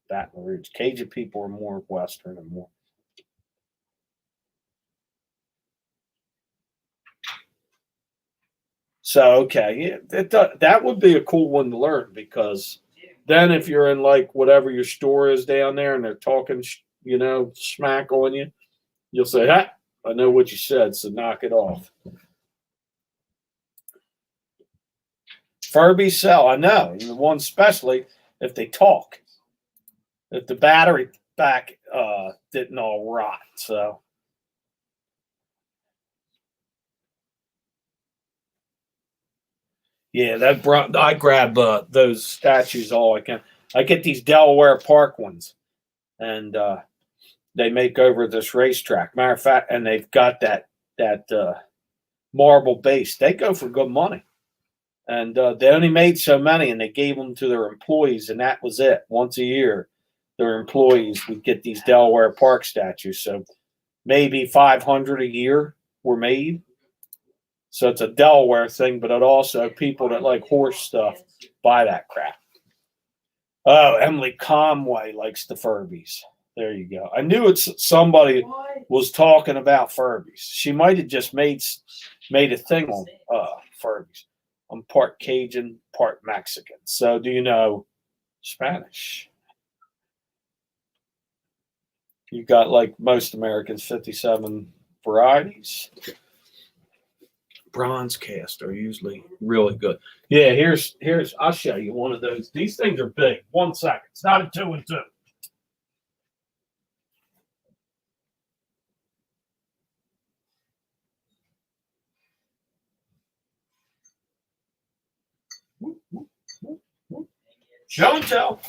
Baton Rouge. Cajun people are more Western and more. So, okay, yeah, that would be a cool one to learn, because then if you're in like whatever your store is down there and they're talking, smack on you, you'll say, "Hey, I know what you said, so knock it off." Furby sell, I know. And the one especially if they talk. If the battery back didn't all rot. So yeah, I grab those statues all I can. I get these Delaware Park ones, and they make over this racetrack. Matter of fact, and they've got that marble base. They go for good money. And they only made so many, and they gave them to their employees, and that was it. Once a year, their employees would get these Delaware Park statues. So maybe 500 a year were made. So it's a Delaware thing, but it also people that like horse stuff buy that crap. Oh, Emily Conway likes the Furbies. There you go. I knew somebody was talking about Furbies. She might have just made a thing on Furbies. I'm part Cajun, part Mexican. So do you know Spanish? You got, like most Americans, 57 varieties. Bronze cast are usually really good. Yeah, here's I'll show you one of those. These things are big. 1 second. It's not a 2 and 2. Show and tell.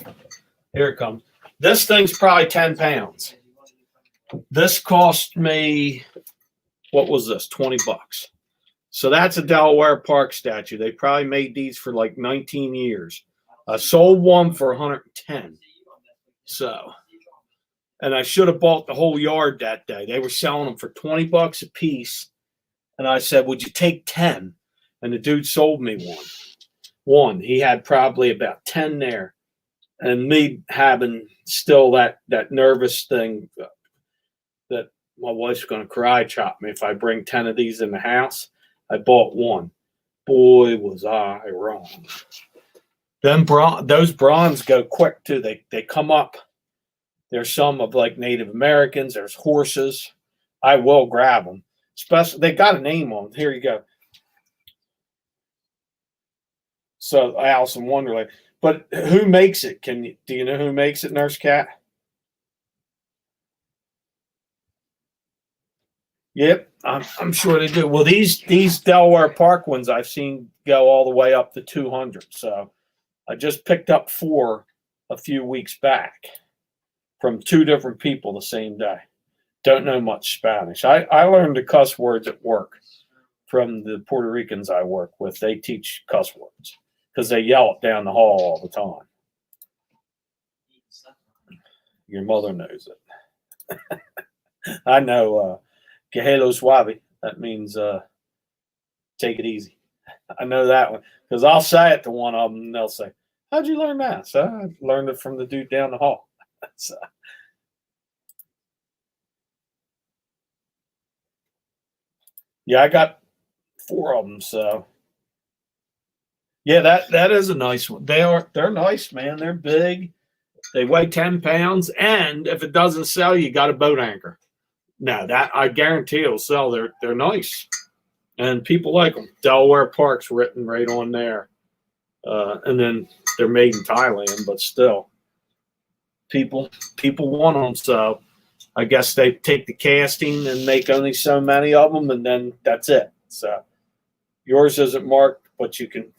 Here it comes. This thing's probably 10 pounds. This cost me, what was this? 20 bucks. So that's a Delaware Park statue. They probably made these for like 19 years. I sold one for 110. So, and I should have bought the whole yard that day. They were selling them for 20 bucks a piece. And I said, would you take 10? And the dude sold me one. He had probably about 10 there. and me having still that nervous thing that my wife's going to cry chop me if I bring 10 of these in the house. I bought one. Boy, was I wrong. Those bronze go quick too. They come up. There's some of like Native Americans. There's horses. I will grab them. Especially, they got a name on them. Here you go. So Alice in Wonderland. But who makes it? Do you know who makes it, Nurse Cat? Yep, I'm sure they do. Well, these Delaware Park ones I've seen go all the way up to 200. So I just picked up 4 a few weeks back from 2 different people the same day. Don't know much Spanish. I learned the cuss words at work from the Puerto Ricans I work with. They teach cuss words because they yell it down the hall all the time. Your mother knows it. I know. Que hello suave. That means take it easy. I know that one because I'll say it to one of them and they'll say, "How'd you learn that?" So I learned it from the dude down the hall. So, yeah, I got 4 of them. So yeah, that is a nice one. They're nice, man. They're big. They weigh 10 pounds, and if it doesn't sell, you got a boat anchor. No, that I guarantee it'll sell. They're nice, and people like them. Delaware Park's written right on there, and then they're made in Thailand, but still, people want them. So I guess they take the casting and make only so many of them, and then that's it. So yours isn't marked, but you can.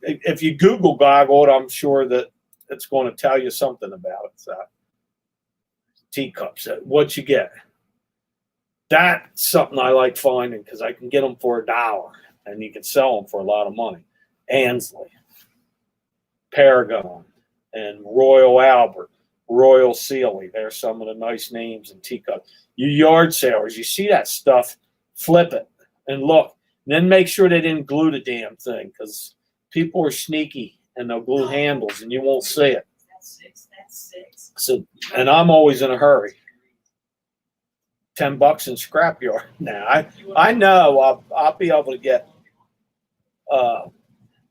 If you Google goggle it, I'm sure that it's going to tell you something about it. So teacups, what you get. That's something I like finding because I can get them for $1 and you can sell them for a lot of money. Ansley, Paragon, and Royal Albert, Royal Sealy. There's some of the nice names in teacups. You yard salers, you see that stuff, flip it and look. And then make sure they didn't glue the damn thing because people are sneaky and they'll glue handles and you won't see it. That's 6. So, and I'm always in a hurry. $10 in scrapyard. Now I know I'll be able to get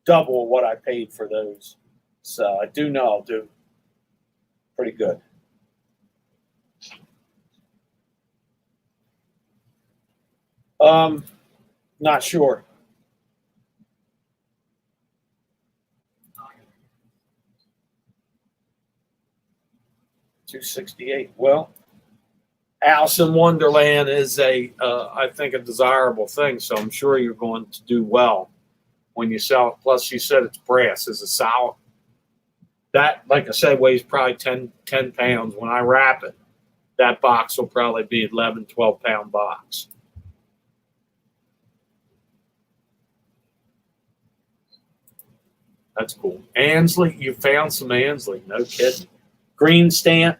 double what I paid for those. So I do know I'll do pretty good. Not sure. $268. Well, Alice in Wonderland is I think, a desirable thing. So I'm sure you're going to do well when you sell it. Plus, you said it's brass. Is it solid? That, like I said, weighs probably 10 pounds. When I wrap it, that box will probably be 11, 12-pound box. That's cool. Ansley, you found some Ansley. No kidding. Green stamp.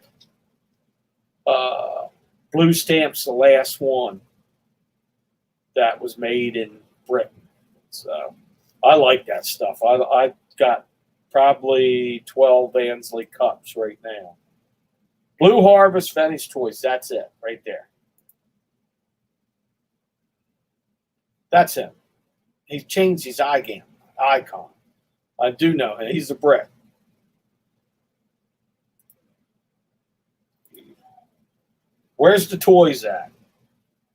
Blue stamp's the last one that was made in Britain. So I like that stuff. I got probably 12 Ansley cups right now. Blue Harvest, Vintage Toys. That's it right there. That's him. He's changed his icon. I do know him. He's a Brit. Where's the toys at?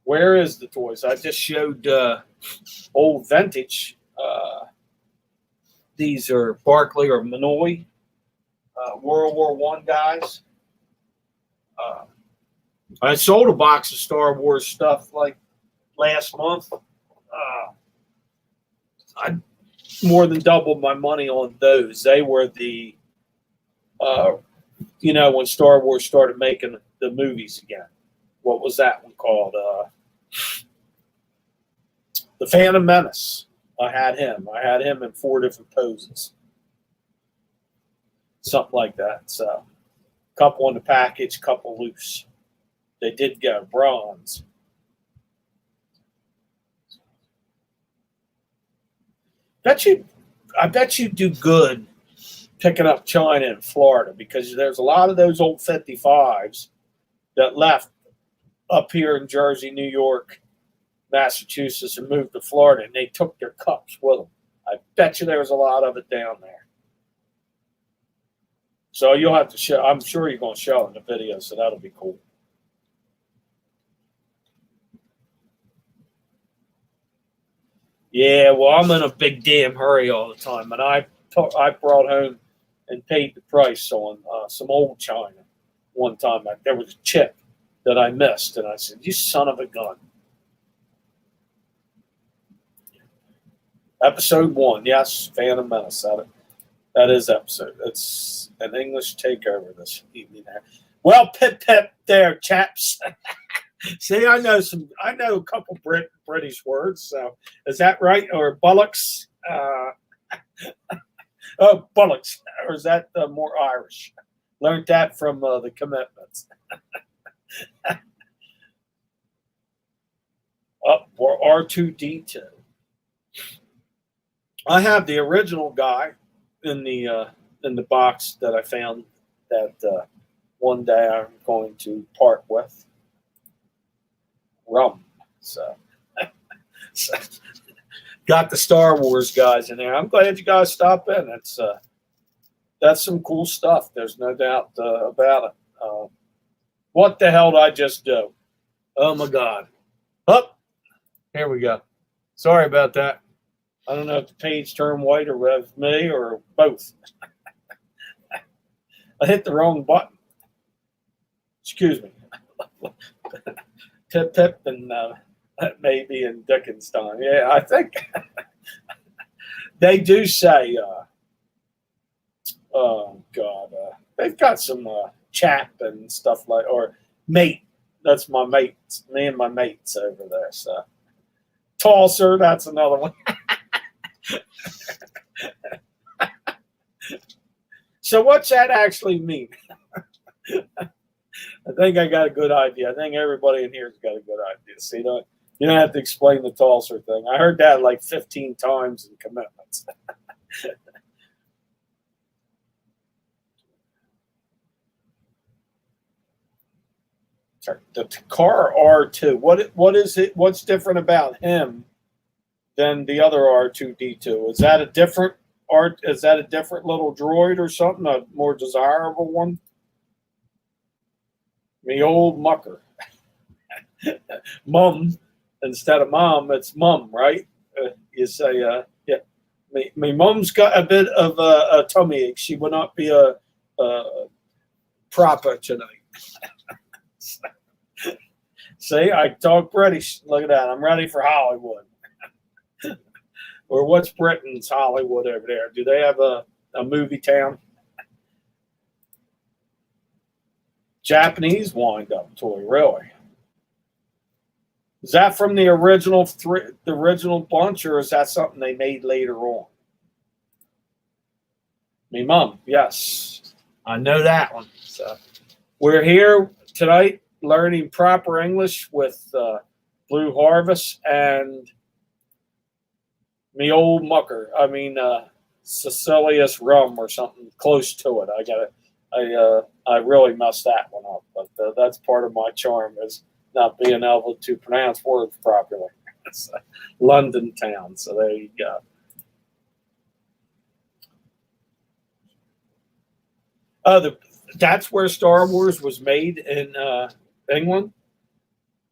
Where is the toys? I just showed old vintage. These are Barclay or Minoy World War I guys. I sold a box of Star Wars stuff like last month. I more than doubled my money on those. They were the, when Star Wars started making the movies again. What was that one called? The Phantom Menace. I had him in 4 different poses. Something like that. So, couple in the package, couple loose. They did go bronze. I bet you do good picking up China in Florida, because there's a lot of those old 55s that left up here in Jersey, New York, Massachusetts, and moved to Florida, and they took their cups with them. I bet you there's a lot of it down there. So you'll have to show. I'm sure you're going to show in the video, so that'll be cool. Yeah, well, I'm in a big damn hurry all the time, and I brought home and paid the price on some old china one time. There was a chip that I missed, and I said, "You son of a gun." Episode 1, yes, Phantom Menace. That is episode. It's an English takeover this evening. Well, pip pip there, chaps. See, I know a couple British words. So is that right? Or bullocks? Oh, bullocks. Or is that more Irish? Learned that from the Commitments. Up for R2D2. I have the original guy in the box that I found that one day I'm going to part with. Rum. So got the Star Wars guys in there. I'm glad you guys stopped in. That's some cool stuff. There's no doubt about it. What the hell did I just do? Oh my God. Oh, here we go. Sorry about that. I don't know if the page turned white or with me or both. I hit the wrong button. Excuse me. Pip Pip and maybe in Dickens time. Yeah, I think they do say, oh God, they've got some chap and stuff like, or mate. That's my mates, me and my mates over there. So, tall sir, that's another one. So what's that actually mean? I think I got a good idea. I think everybody in here's got a good idea. See, you don't have to explain the Tulsa thing. I heard that like 15 times in Commitments. The car R2. What is it? What's different about him than the other R2D2? Is that a different art? Is that a different little droid or something? A more desirable one? Me old mucker. Mum, instead of mom, it's mum, right? You say, yeah. Me mum's got a bit of a tummy ache. She will not be a proper tonight. See, I talk British. Look at that. I'm ready for Hollywood. Or what's Britain's Hollywood over there? Do they have a movie town? Japanese wind-up toy, really? Is that from the original bunch, or is that something they made later on? Me mum, yes, I know that one. So we're here tonight learning proper English with Blue Harvest and me old mucker. I mean, Sicilius rum or something close to it. I really messed that one up, but that's part of my charm is not being able to pronounce words properly. It's London town, so there you go. That's where Star Wars was made in England.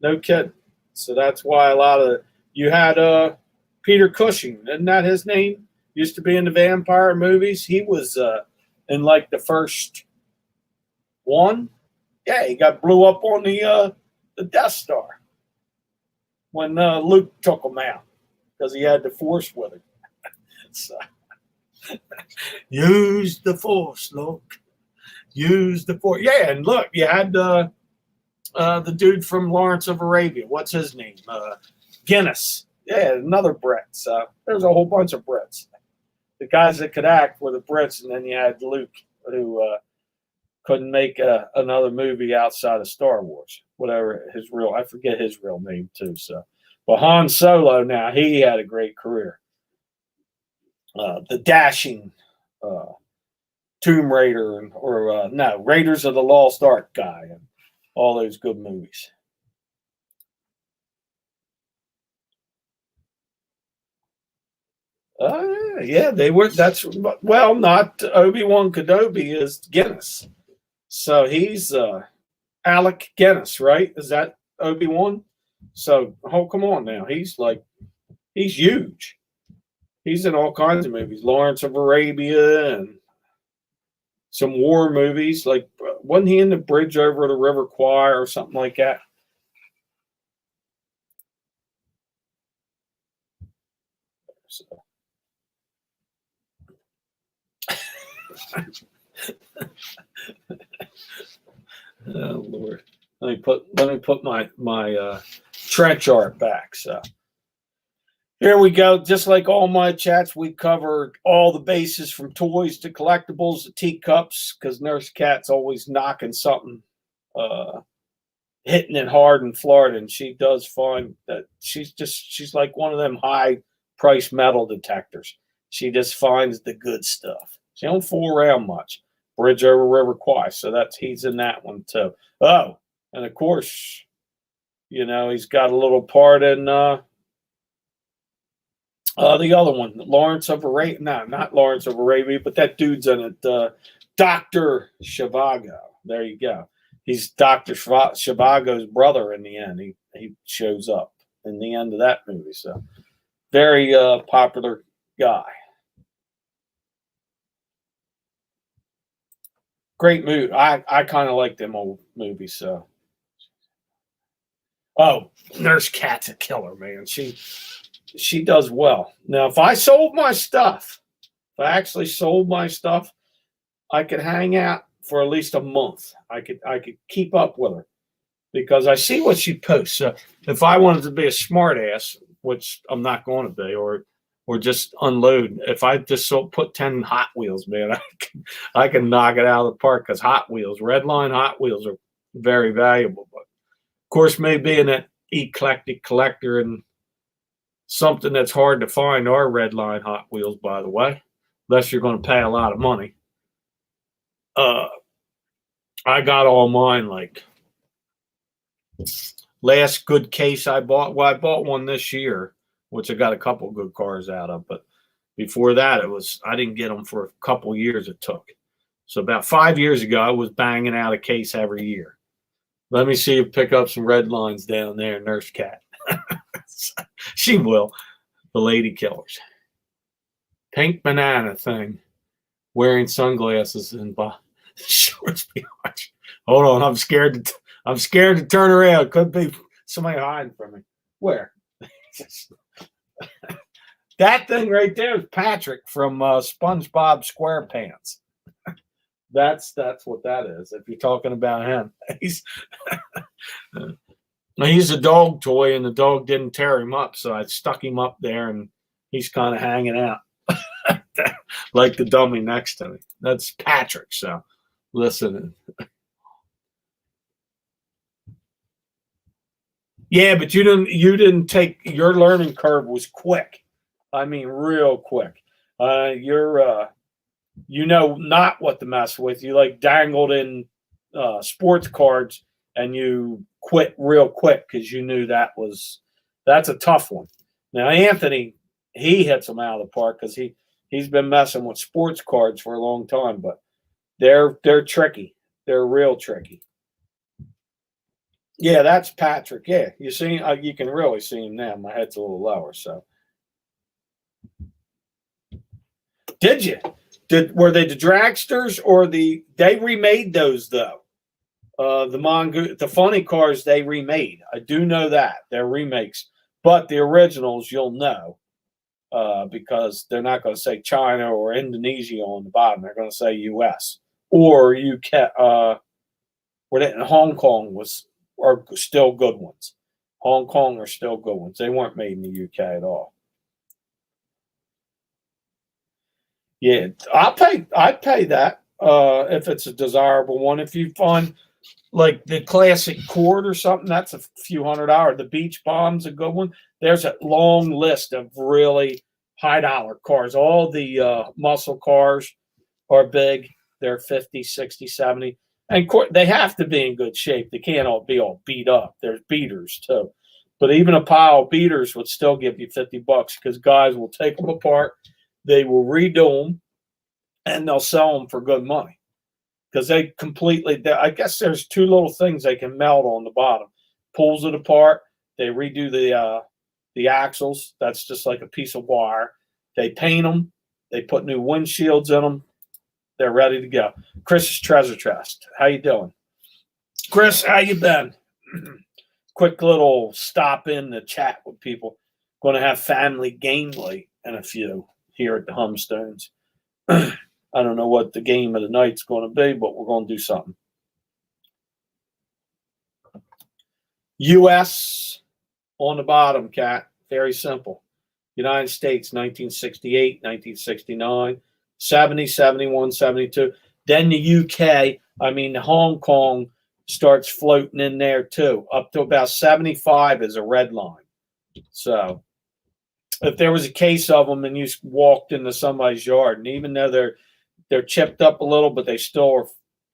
No kidding. So that's why a lot of you had Peter Cushing, isn't that his name? Used to be in the vampire movies. He was in like the first one. Yeah, he got blew up on the Death Star when Luke took him out because he had the Force with him. So, use the Force, Luke. Use the Force. Yeah, and look, you had the dude from Lawrence of Arabia. What's his name? Guinness. Yeah, another Brit. So there's a whole bunch of Brits. The guys that could act were the Brits, and then you had Luke, who couldn't make another movie outside of Star Wars. Whatever I forget his real name too. So, but Han Solo, now he had a great career. The dashing Tomb Raider or no, Raiders of the Lost Ark guy, and all those good movies. Yeah, they were. That's well, not Obi-Wan Kenobi is Guinness, so he's Alec Guinness, right? Is that Obi-Wan? So, oh, come on now, he's huge. He's in all kinds of movies, Lawrence of Arabia, and some war movies. Like, wasn't he in the Bridge over the River Kwai or something like that? So. Oh Lord, let me put my trench art back. So here we go. Just like all my chats, we covered all the bases from toys to collectibles to teacups, because Nurse Cat's always knocking something, hitting it hard in Florida, and she does find that she's like one of them high price metal detectors. She just finds the good stuff. She don't fool around much. Bridge over River Kwai, so he's in that one too. Oh, and of course, he's got a little part in the other one, Lawrence of Arabia. No, not Lawrence of Arabia, but that dude's in it. Dr. Zhivago. There you go. He's Dr. Zhivago's brother in the end. He shows up in the end of that movie. So very popular guy. Great movie. I kind of like them old movies. So, Nurse Cat's a killer, man. She does well. Now, if I actually sold my stuff, I could hang out for at least a month. I could keep up with her because I see what she posts. So if I wanted to be a smart ass, which I'm not going to be, or just unload. If I just put 10 Hot Wheels, man, I can knock it out of the park, because Hot Wheels, Redline Hot Wheels, are very valuable. But of course, me being an eclectic collector and something that's hard to find are Redline Hot Wheels, by the way, unless you're going to pay a lot of money. I got all mine like last good case I bought. Well, I bought one this year, which I got a couple good cars out of, but before that, I didn't get them for a couple years it took. So about 5 years ago, I was banging out a case every year. Let me see you pick up some red lines down there, Nurse Cat. She will. The Lady Killers. Pink banana thing. Wearing sunglasses and shorts behind. Hold on, I'm scared to turn around. Could be somebody hiding from me. Where? That thing right there is Patrick from SpongeBob SquarePants. That's what that is. If you're talking about him, he's a dog toy, and the dog didn't tear him up, so I stuck him up there, and he's kind of hanging out like the dummy next to me. That's Patrick. So listen. Yeah, but you didn't take, your learning curve was quick. I mean, real quick. You're not what to mess with. You like dangled in sports cards, and you quit real quick because you knew that's a tough one. Now Anthony, he hits them out of the park because he's been messing with sports cards for a long time, but they're tricky. They're real tricky. Yeah, that's Patrick. Yeah, you see, you can really see him now. My head's a little lower. So, did you? Were they the dragsters or they remade those though? The funny cars they remade. I do know that they're remakes, but the originals you'll know because they're not going to say China or Indonesia on the bottom. They're going to say U.S. or UK. Hong Kong are still good ones. Hong Kong are still good ones. They weren't made in the UK at all. Yeah, I'd pay that if it's a desirable one. If you find like the classic Cord or something, that's a few $100. The Beach Bomb's a good one. There's a long list of really high dollar cars. All the muscle cars are big. They're 50, 60, 70. And they have to be in good shape. They can't all be all beat up. There's beaters too. But even a pile of beaters would still give you $50 because guys will take them apart, they will redo them, and they'll sell them for good money. Because I guess there's two little things they can melt on the bottom. Pulls it apart. They redo the axles. That's just like a piece of wire. They paint them. They put new windshields in them. They're ready to go. Chris's Treasure Chest. How you doing? Chris, how you been? Quick little stop in to chat with people. Going to have family game night in a few here at the Humstones. I don't know what the game of the night's going to be, but we're going to do something. U.S. on the bottom, Cat. Very simple. United States, 1968, 1969, 70, 71, 72. Then the U.K., Hong Kong starts floating in there too. Up to about 75 is a red line. So if there was a case of them and you walked into somebody's yard, and even though they're chipped up a little, but they still are,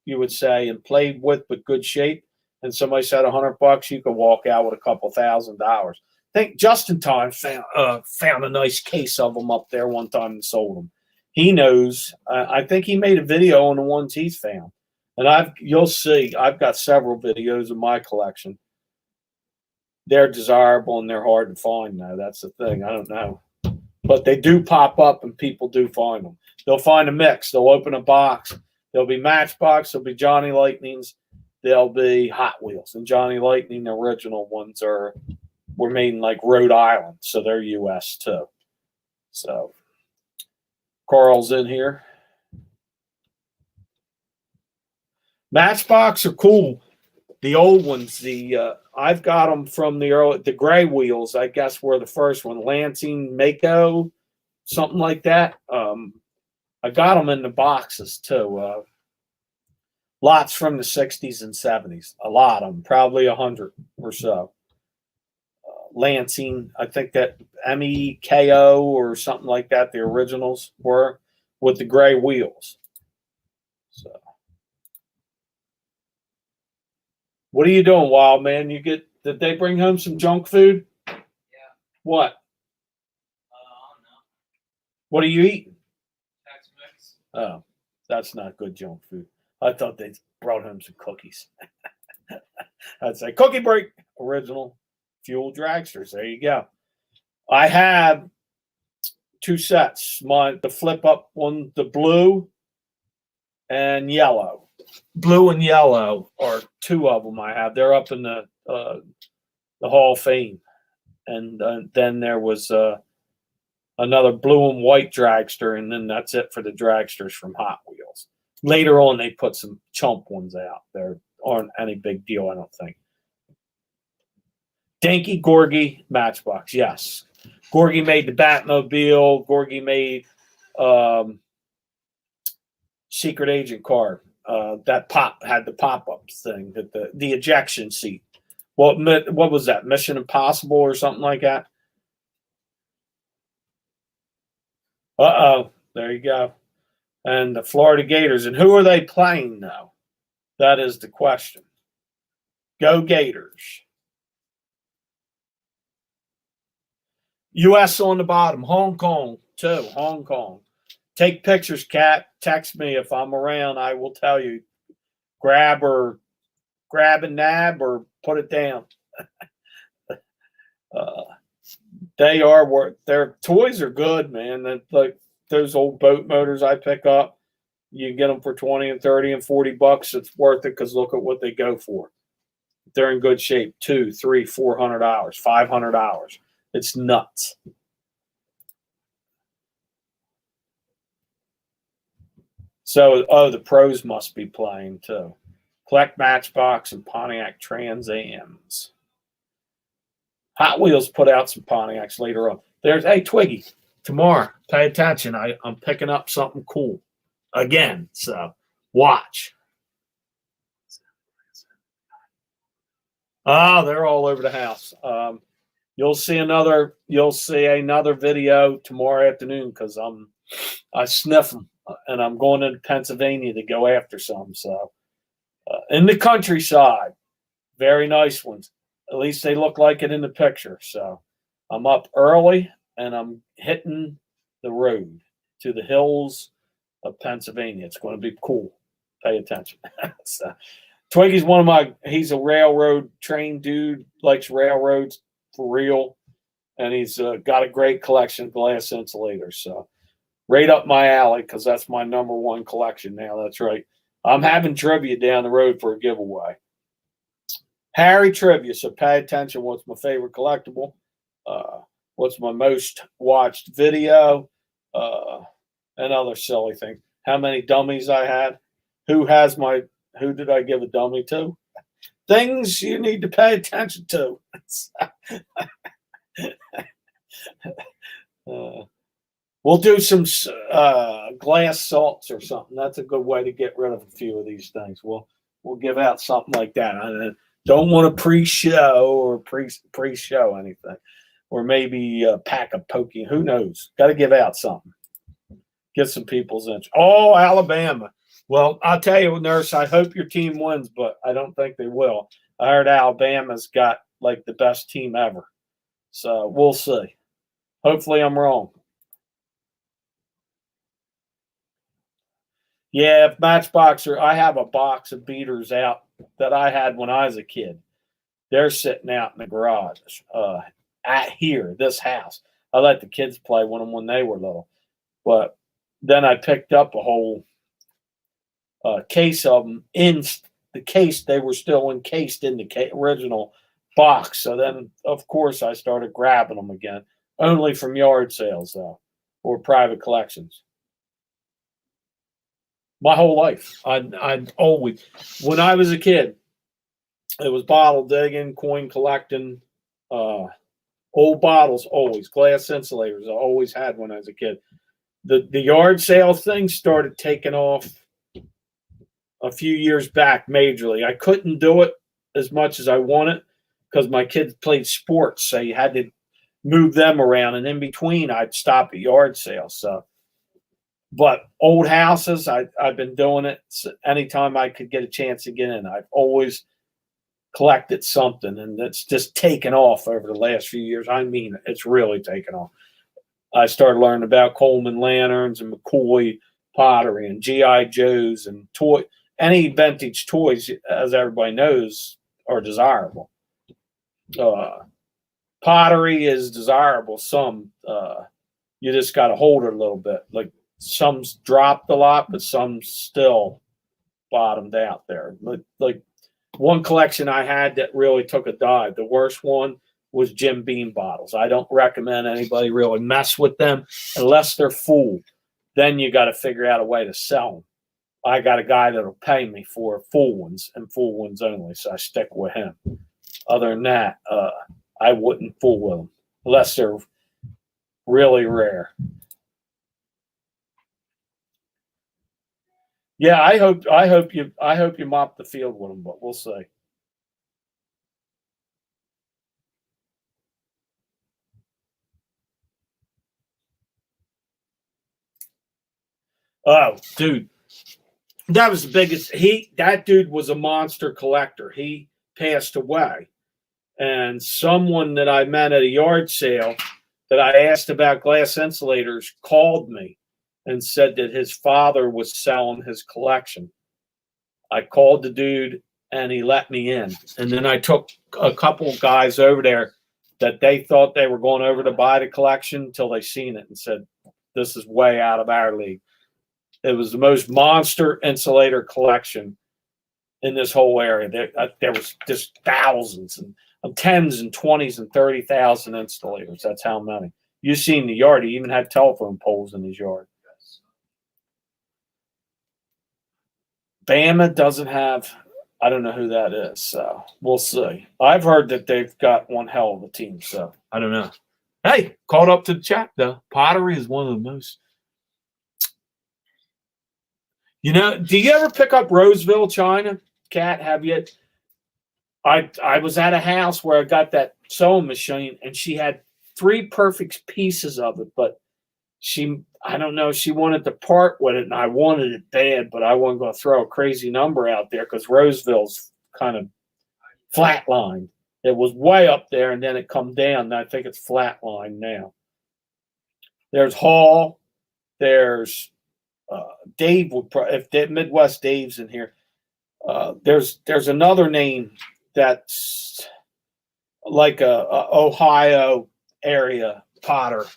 you would say, and played with but good shape, and somebody said $100, you could walk out with a couple $1,000. I think Justin Time found a nice case of them up there one time and sold them. He knows. I think he made a video on the ones he's found. And you'll see, I've got several videos in my collection. They're desirable and they're hard to find now. That's the thing. I don't know. But they do pop up and people do find them. They'll find a mix. They'll open a box. There'll be Matchbox. There'll be Johnny Lightnings. There'll be Hot Wheels. And Johnny Lightning, the original ones were made in like Rhode Island. So they're U.S. too. So Carl's in here. Matchbox are cool. The old ones, I've got them from the gray wheels, I guess, were the first one. Lansing, Mako, something like that. I got them in the boxes too. Lots from the 60s and 70s. A lot of them, probably 100 or so. Lansing, I think that MEKO or something like that, the originals were, with the gray wheels. So. What are you doing, Wild Man? Did they bring home some junk food? Yeah. What? I don't know. What are you eating? Tex-Mex. Oh, that's not good junk food. I thought they brought home some cookies. I'd say cookie break, original fuel dragsters. There you go. I have two sets. The flip up one, the blue and yellow. Blue and yellow are two of them I have. They're up in the Hall of Fame. And then there was another blue and white dragster, and then that's it for the dragsters from Hot Wheels. Later on, they put some chump ones out. They aren't any big deal, I don't think. Dinky, Gorgie, Matchbox, yes. Gorgie made the Batmobile. Gorgie made Secret Agent car. That had the pop-up thing, that the ejection seat. What was that? Mission Impossible or something like that? There you go. And the Florida Gators. And who are they playing now? That is the question. Go Gators. U.S. on the bottom. Hong Kong, too. Hong Kong. Take pictures, Cat. Text me if I'm around. I will tell you. Grab and nab or put it down. Their toys are good, man. Like those old boat motors I pick up, you can get them for 20 and 30 and 40 bucks. It's worth it because look at what they go for. They're in good shape. $200, $300, $400, $500. It's nuts. So, the pros must be playing too. Collect Matchbox and Pontiac Trans Ams. Hot Wheels put out some Pontiacs later on. Hey, Twiggy, tomorrow, pay attention. I'm picking up something cool again. So, watch. Oh, they're all over the house. You'll see another video tomorrow afternoon because I sniff them. and I'm going into Pennsylvania to go after some. So in the countryside, very nice ones. At least they look like it in the picture. So I'm up early and I'm hitting the road to the hills of Pennsylvania. It's going to be cool. Pay attention. So, Twiggy's he's a railroad trained dude, likes railroads for real. And he's got a great collection of glass insulators. So right up my alley because that's my number one collection now. That's right. I'm having trivia down the road for a giveaway. Harry trivia. So pay attention. What's my favorite collectible? What's my most watched video? And other silly things. How many dummies I had? Who did I give a dummy to? Things you need to pay attention to. We'll do some glass salts or something. That's a good way to get rid of a few of these things. We'll give out something like that. I don't want to pre-show or pre-show anything, or maybe a pack of pokey. Who knows? Got to give out something. Get some people's interest. Oh, Alabama. Well, I'll tell you, Nurse, I hope your team wins, but I don't think they will. I heard Alabama's got like the best team ever. So we'll see. Hopefully I'm wrong. Yeah, if Matchboxer, I have a box of beaters out that I had when I was a kid. They're sitting out in the garage at this house. I let the kids play with them when they were little. But then I picked up a whole case of them in the case. They were still encased in the original box. So then, of course, I started grabbing them again, only from yard sales, though, or private collections. My whole life, I'd always, when I was a kid, it was bottle digging, coin collecting, old bottles, always glass insulators. I always had when I was a kid. The yard sale thing started taking off a few years back majorly. I couldn't do it as much as I wanted because my kids played sports, so you had to move them around. And in between, I'd stop at yard sales. So, but old houses, I've been doing it anytime I could get a chance to get in. I've always collected something, and it's just taken off over the last few years. I mean, it's really taken off. I started learning about Coleman lanterns and McCoy pottery and G.I. Joes and any vintage toys, as everybody knows, are desirable. Pottery is desirable. Some you just got to hold it a little bit. Like some's dropped a lot, but some still bottomed out there. Like one collection I had that really took a dive. The worst one was Jim Beam bottles. I don't recommend anybody really mess with them unless they're full. Then you got to figure out a way to sell them. I got a guy that'll pay me for full ones and full ones only, so I stick with him. Other than that, I wouldn't fool with them unless they're really rare. Yeah, I hope you mop the field with them, but we'll see. Oh, dude, that was the biggest. That dude was a monster collector. He passed away, and someone that I met at a yard sale that I asked about glass insulators called me and said that his father was selling his collection. I called the dude and he let me in. And then I took a couple guys over there that they thought they were going over to buy the collection until they seen it and said, this is way out of our league. It was the most monster insulator collection in this whole area. There was just thousands and tens and 20s and 30,000 insulators. That's how many. You seen the yard. He even had telephone poles in his yard. Bama doesn't have, I don't know who that is, so we'll see. I've heard that they've got one hell of a team, so I don't know. Hey, caught up to the chat, though. Pottery is one of the most. You know, do you ever pick up Roseville china? Kat, have you? I was at a house where I got that sewing machine, and she had 3 perfect pieces of it, but she I don't know. She wanted to part with it, and I wanted it bad, but I wasn't going to throw a crazy number out there because Roseville's kind of flatlined. It was way up there, and then it come down. And I think it's flatlined now. There's Hall. There's Dave. Would if the Midwest Dave's in here. There's another name that's like a Ohio area pottery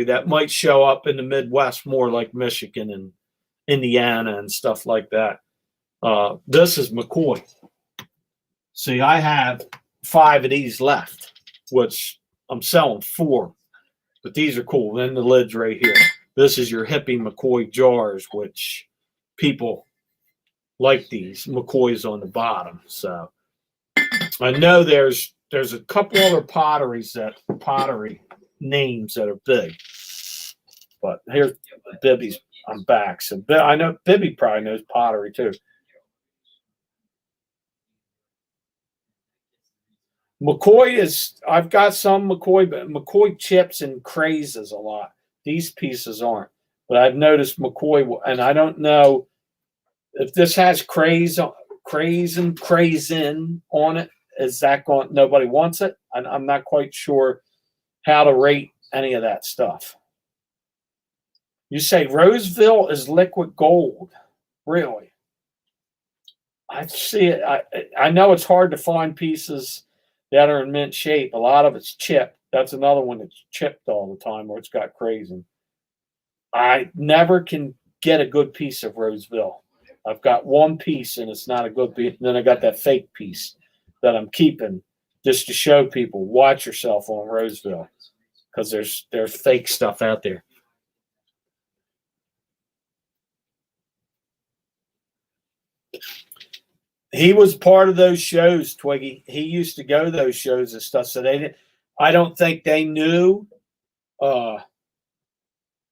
that might show up in the Midwest more like Michigan and Indiana and stuff like that. This is McCoy. See, I have 5 of these left, which I'm selling 4, but these are cool. Then the lid's right here. This is your hippie McCoy jars, which people like these. McCoy's on the bottom. So I know there's a couple other pottery names that are big. But here's Bibby's. I'm back. So I know Bibby probably knows pottery too. McCoy is, I've got some McCoy, but McCoy chips and crazes a lot. These pieces aren't. But I've noticed McCoy, and I don't know if this has craze and crazin on it. Is that going, nobody wants it? I'm not quite sure how to rate any of that stuff. You say Roseville is liquid gold. Really? I see it. I know it's hard to find pieces that are in mint shape. A lot of it's chipped. That's another one that's chipped all the time, or it's got crazing. I never can get a good piece of Roseville. I've got one piece, and it's not a good piece. And then I got that fake piece that I'm keeping just to show people, watch yourself on Roseville, because there's fake stuff out there. He was part of those shows, Twiggy. He used to go to those shows and stuff. So they didn't. I don't think they knew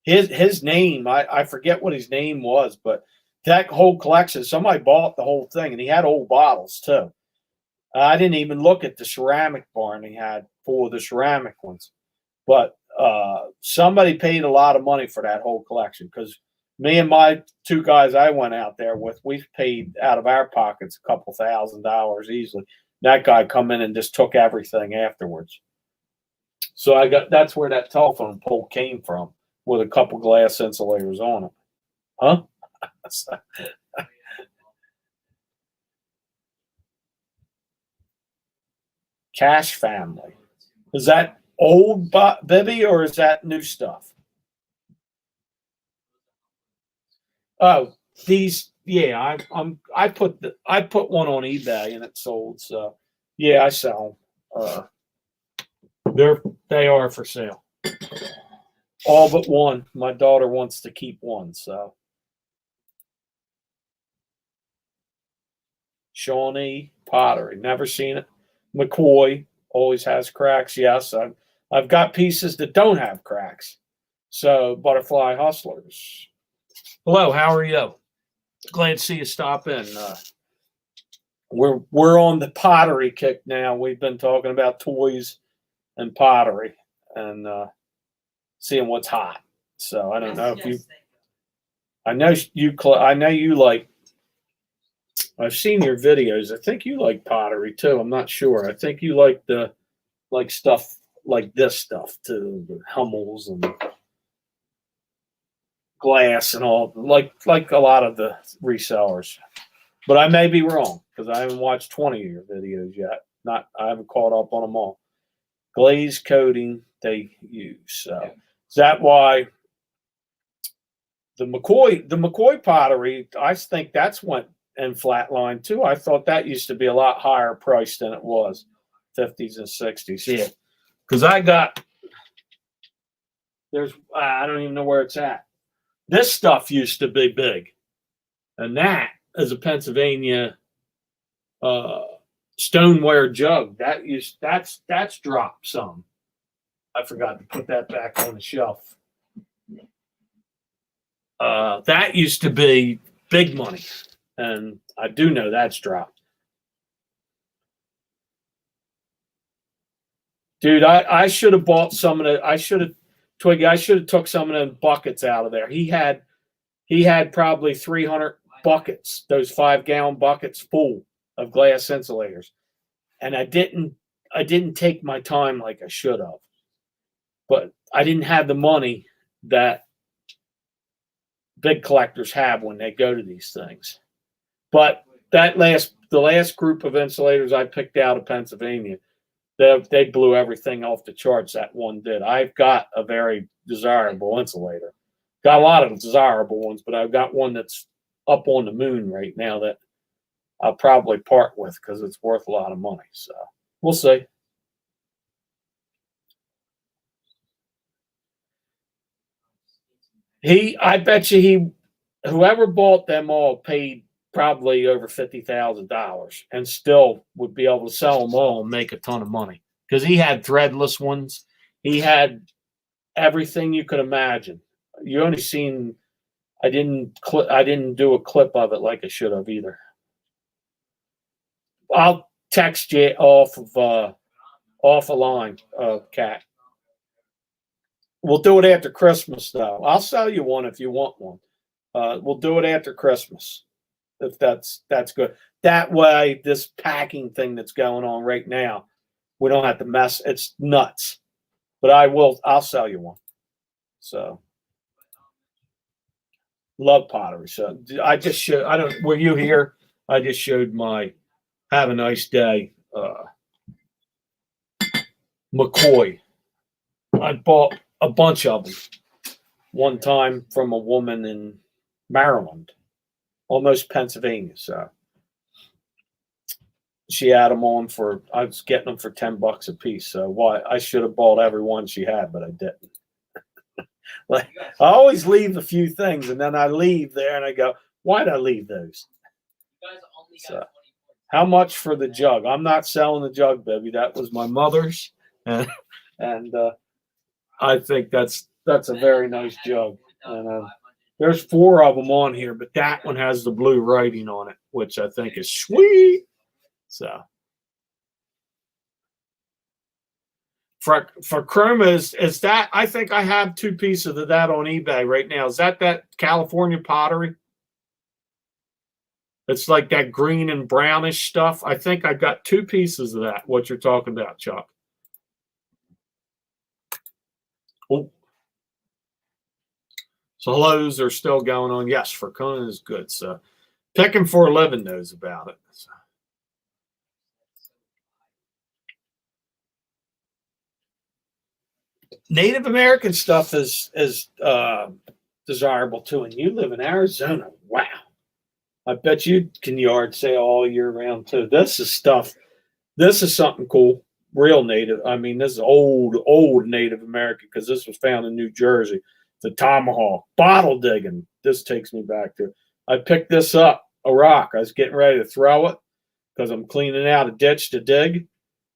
his name. I forget what his name was, but that whole collection. Somebody bought the whole thing, and he had old bottles too. I didn't even look at the ceramic barn he had full of the ceramic ones, but somebody paid a lot of money for that whole collection because. Me and my 2 guys I went out there with, we paid out of our pockets a couple $1,000s easily. That guy come in and just took everything afterwards. So that's where that telephone pole came from, with a couple glass insulators on it. Huh? Cash Family. Is that old Bibby or is that new stuff? Oh, these, yeah. I put one on eBay and it sold. So, yeah, I sell them. They are for sale. All but one. My daughter wants to keep one. So, Shawnee pottery. Never seen it. McCoy always has cracks. Yes, I've got pieces that don't have cracks. So, Butterfly Hustlers. Hello, how are you? Glad to see you stop in. We're on the pottery kick now. We've been talking about toys and pottery and seeing what's hot. So I don't know if you. I know you like. I've seen your videos. I think you like pottery too. I'm not sure. I think you like stuff like this stuff too, the Hummels and glass and all, like a lot of the resellers. But I may be wrong because I haven't watched 20 of your videos yet. I haven't caught up on them all. Glaze coating they use. So is that why the McCoy pottery? I think that's went in flatline too. I thought that used to be a lot higher priced than it was, 50s and 60s. Yeah, because I don't even know where it's at. This stuff used to be big, and that is a Pennsylvania stoneware jug. That's dropped some. I forgot to put that back on the shelf. That used to be big money, and I do know that's dropped. Dude, I should have bought some of the. I should have Twiggy, I should have took some of them buckets out of there. He had probably 300 buckets, those 5-gallon buckets full of glass insulators, and I didn't take my time like I should have. But I didn't have the money that big collectors have when they go to these things. But the last group of insulators I picked out of Pennsylvania, they blew everything off the charts. That one did. I've got a very desirable insulator. Got a lot of desirable ones, but I've got one that's up on the moon right now that I'll probably part with because it's worth a lot of money. So we'll see. I bet you whoever bought them all paid probably over $50,000 and still would be able to sell them all and make a ton of money because he had threadless ones. He had everything you could imagine. You only seen. I didn't do a clip of it like I should have either. I'll text you off a line, Cat. We'll do it after Christmas, though. I'll sell you one if you want one. We'll do it after Christmas, if that's good. That way, this packing thing that's going on right now, we don't have to mess. It's nuts. But I'll sell you one. So, love pottery. So I just showed. I don't. Were you here? I just showed my have a nice day. McCoy. I bought a bunch of them one time from a woman in Maryland, almost Pennsylvania. So she had them on for, I was getting them for $10 a piece. So why I should have bought every one she had, but I didn't. Like I always leave a few things and then I leave there and I go, why'd I leave those? So, how much for the jug? I'm not selling the jug, baby. That was my mother's. And I think that's a very nice jug. And there's 4 of them on here, but that one has the blue writing on it, which I think is sweet. So for chroma is that I think I have 2 pieces of that on eBay right now. Is that California pottery? It's like that green and brownish stuff. I think I got 2 pieces of that. What you're talking about, Chuck? Oh. So hellos are still going on. Yes, for Conan is good. So Picking for a Living knows about it. So. Native American stuff is desirable too. And you live in Arizona. Wow. I bet you can yard sale all year round too. This is stuff. This is something cool. Real native. I mean, this is old Native American because this was found in New Jersey. The tomahawk, bottle digging. This takes me back to. I picked this up, a rock. I was getting ready to throw it because I'm cleaning out a ditch to dig,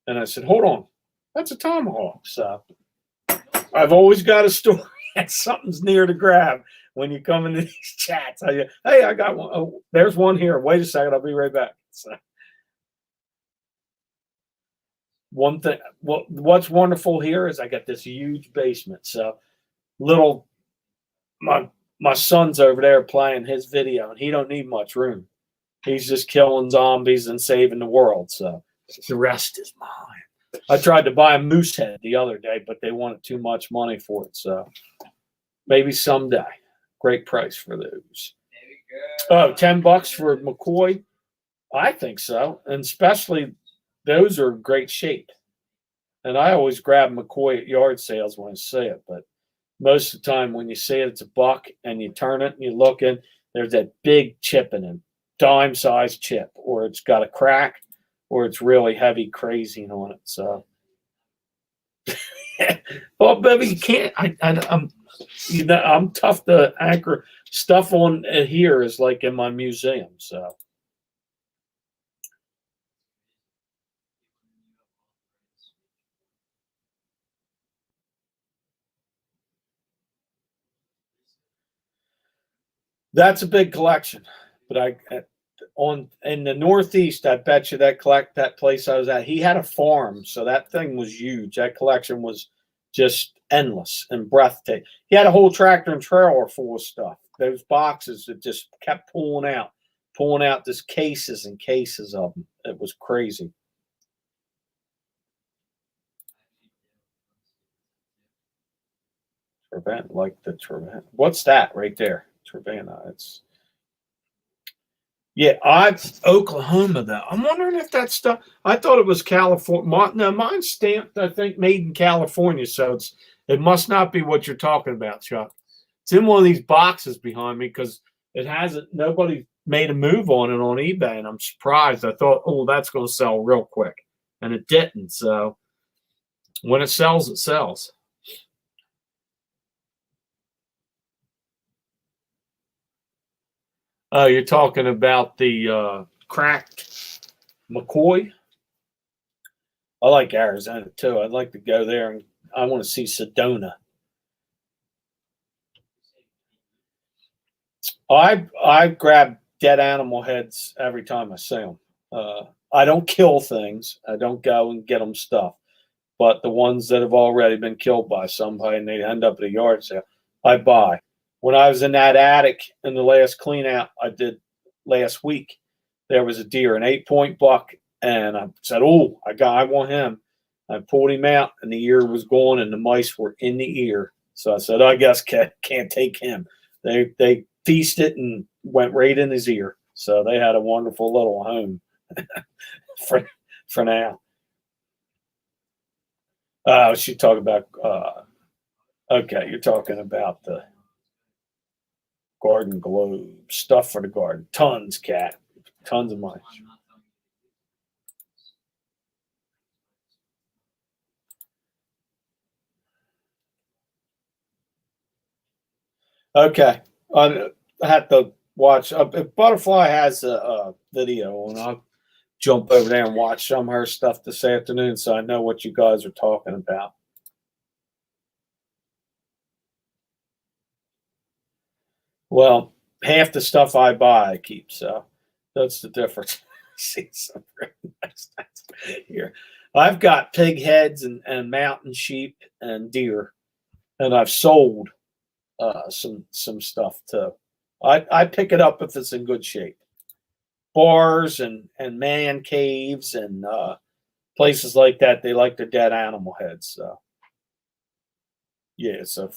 and I said, "Hold on, that's a tomahawk." So I've always got a story and something's near to grab when you come into these chats. Hey, I got one. Oh, there's one here. Wait a second, I'll be right back. So. One thing, what's wonderful here is I got this huge basement. So my son's over there playing his video, and he don't need much room. He's just killing zombies and saving the world. So the rest is mine. I tried to buy a moose head the other day, but they wanted too much money for it. So maybe someday. Great price for those. Oh, $10 for McCoy? I think so. And especially those are in great shape. And I always grab McCoy at yard sales when I see it. But most of the time when you see it, it's a buck and you turn it and you look in, there's that big chip in it, dime-sized chip, or it's got a crack, or it's really heavy crazing on it. So, well, baby, you can't. I'm tough to anchor stuff on here is like in my museum. So. That's a big collection, but in the Northeast, I bet you that place I was at, he had a farm, so that thing was huge. That collection was just endless and breathtaking. He had a whole tractor and trailer full of stuff. Those boxes that just kept pulling out just cases and cases of them. It was crazy. Trevant, like the Trevant. What's that right there? Trevana. It's yeah. Oklahoma though. I'm wondering if that stuff. I thought it was California. No, mine's stamped. I think made in California. So it must not be what you're talking about, Chuck. It's in one of these boxes behind me because it hasn't. Nobody made a move on it on eBay, and I'm surprised. I thought, oh, that's going to sell real quick, and it didn't. So when it sells, it sells. Oh, you're talking about the cracked McCoy? I like Arizona too. I'd like to go there, and I want to see Sedona. I grab dead animal heads every time I see them. I don't kill things. I don't go and get them stuffed. But the ones that have already been killed by somebody and they end up at a yard sale, I buy. When I was in that attic in the last clean out I did last week, there was a deer, an 8-point buck, and I said, "Oh, I want him." I pulled him out, and the ear was gone, and the mice were in the ear. So I said, "I guess can't take him." They feasted and went right in his ear. So they had a wonderful little home for now. She talking about. Okay, you're talking about the garden globe stuff for the garden. Tons, cat. Tons of money. Okay, I have to watch. If Butterfly has a video, and I'll jump over there and watch some of her stuff this afternoon, so I know what you guys are talking about. Well, half the stuff I buy, I keep. So that's the difference. See some really nice things here. I've got pig heads and mountain sheep and deer, and I've sold some stuff too. I pick it up if it's in good shape. Bars and man caves and places like that, they like the dead animal heads. So yeah, so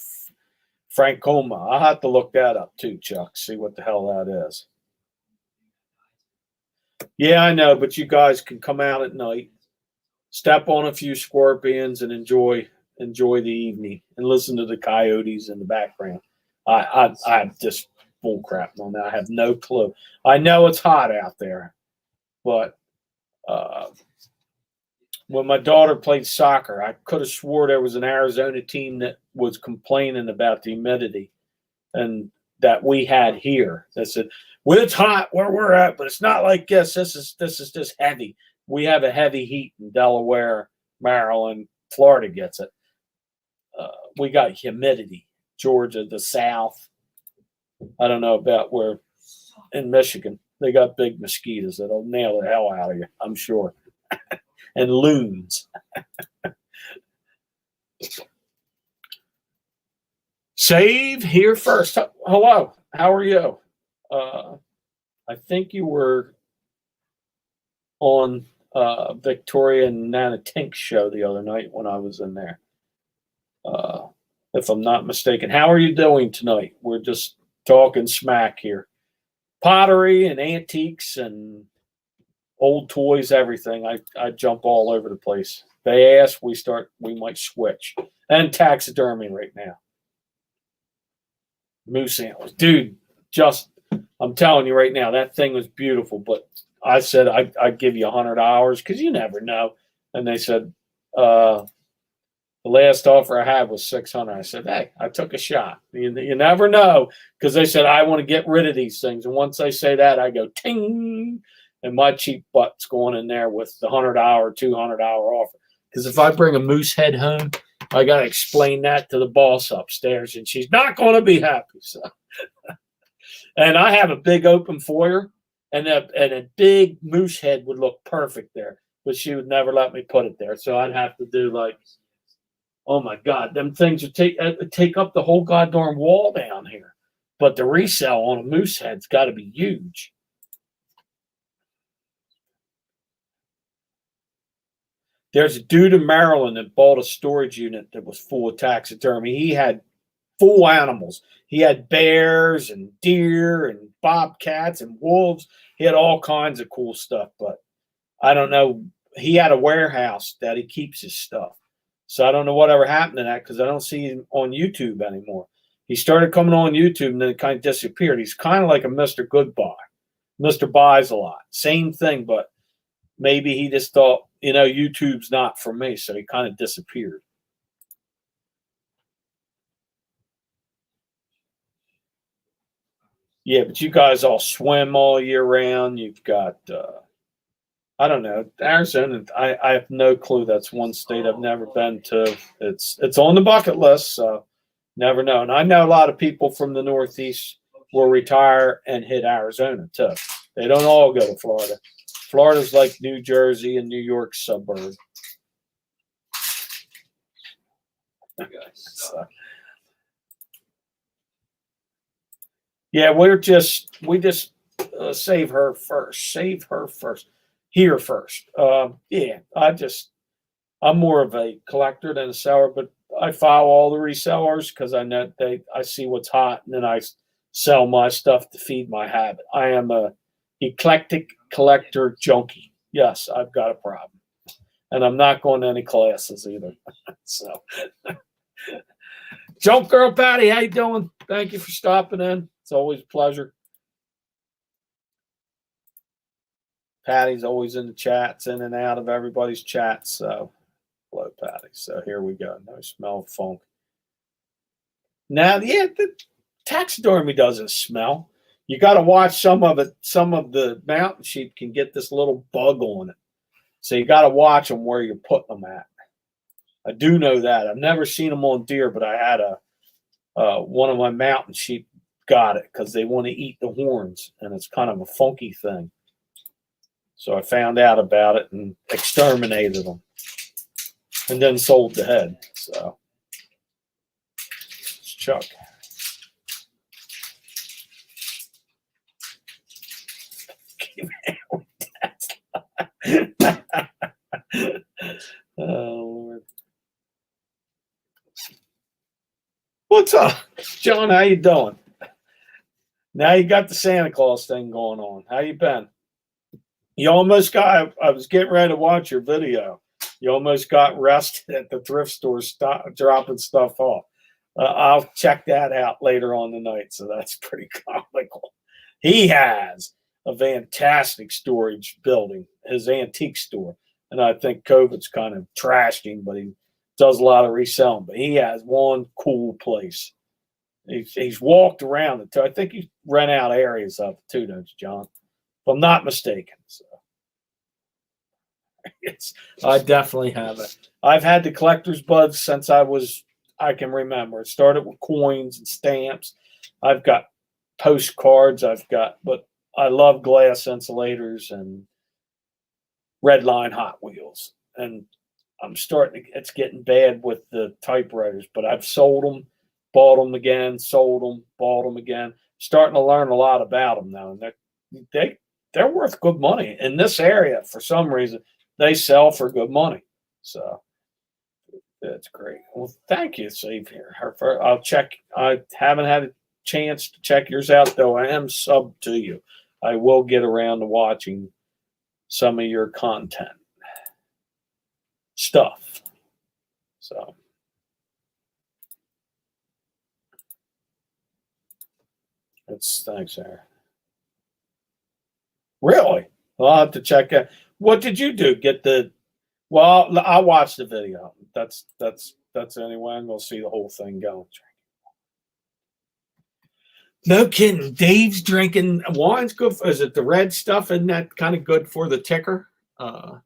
Francoma. I'll have to look that up too, Chuck. See what the hell that is. Yeah, I know, but you guys can come out at night, step on a few scorpions, and enjoy the evening and listen to the coyotes in the background. I'm just bull crap on that. I have no clue. I know it's hot out there, but when my daughter played soccer, I could have swore there was an Arizona team that was complaining about the humidity and that we had here. They said, "Well, it's hot where we're at, but it's not like this. This is just heavy. We have a heavy heat in Delaware, Maryland, Florida gets it. We got humidity. Georgia, the South. I don't know about where in Michigan. They got big mosquitoes that'll nail the hell out of you, I'm sure. And loons." Save here first. Hello, how are you? I think you were on Victoria and Nana Tink's show the other night when I was in there. If I'm not mistaken. How are you doing tonight? We're just talking smack here. Pottery and antiques and old toys, everything. I jump all over the place. They ask, we might switch. And taxidermy right now. Moose antlers. Dude, I'm telling you right now, that thing was beautiful, but I said I'd give you $100 because you never know. And they said, the last offer I had was $600. I said, hey, I took a shot. You never know, because they said, I want to get rid of these things. And once they say that, I go, ting, and my cheap butt's going in there with the $100, $200 offer. Because if I bring a moose head home, I got to explain that to the boss upstairs, and she's not going to be happy. So, and I have a big open foyer, and a big moose head would look perfect there, but she would never let me put it there. So I'd have to do like, Oh my God, them things would take up the whole goddamn wall down here. But the resale on a moose head's got to be huge. There's a dude in Maryland that bought a storage unit that was full of taxidermy. He had full animals. He had bears and deer and bobcats and wolves. He had all kinds of cool stuff, but I don't know. He had a warehouse that he keeps his stuff. So I don't know whatever happened to that because I don't see him on YouTube anymore. He started coming on YouTube and then it kind of disappeared. He's kind of like a Mr. Goodbye. Mr. Buys a lot. Same thing, but maybe he just thought, YouTube's not for me. So he kind of disappeared. Yeah, but you guys all swim all year round. You've got, I don't know, Arizona. I have no clue. That's one state I've never been to. It's on the bucket list, so never know. And I know a lot of people from the Northeast will retire and hit Arizona too. They don't all go to Florida. Florida's like New Jersey and New York suburb. So. Yeah, we just save her first. Save her first. Here first. Yeah, I'm more of a collector than a seller, but I follow all the resellers because I know I see what's hot, and then I sell my stuff to feed my habit. I am a eclectic collector junkie. Yes, I've got a problem, and I'm not going to any classes either. So, Junk Girl Patty, how you doing? Thank you for stopping in. It's always a pleasure. Patty's always in the chats, in and out of everybody's chats. So, hello, Patty. So here we go. No smell of funk. Now, yeah, the taxidermy doesn't smell. You got to watch some of it. Some of the mountain sheep can get this little bug on it. So you got to watch them where you're putting them at. I do know that. I've never seen them on deer, but I had one of my mountain sheep got it because they want to eat the horns, and it's kind of a funky thing. So I found out about it and exterminated them, and then sold the head. So it's Chuck. Oh Lord. What's up, John? How you doing? Now you got the Santa Claus thing going on. How you been? You almost got. I was getting ready to watch your video. You almost got arrested at the thrift store, dropping stuff off. I'll check that out later on tonight. So that's pretty comical. He has a fantastic storage building, his antique store, and I think COVID's kind of trashed him, but he does a lot of reselling. But he has one cool place. He's walked around it too. I think he rent out areas of it too, don't you, John? If I'm not mistaken. So I definitely have it. I've had the collector's bug since I can remember. It started with coins and stamps. I've got postcards. But I love glass insulators and red line Hot Wheels. And it's getting bad with the typewriters, but I've sold them, bought them again, sold them, bought them again. Starting to learn a lot about them now. And they're worth good money. In this area, for some reason, they sell for good money. So that's great. Well, thank you, Steve. Here, I'll check. I haven't had a chance to check yours out, though. I am sub to you. I will get around to watching some of your content stuff. So thanks, Aaron. Really? I'll have to check out. What did you do? Well, I'll watch the video. That's anyway. I'm gonna see the whole thing going. No kidding. Dave's drinking wine's good. Is it the red stuff? Isn't that kind of good for the ticker? I'm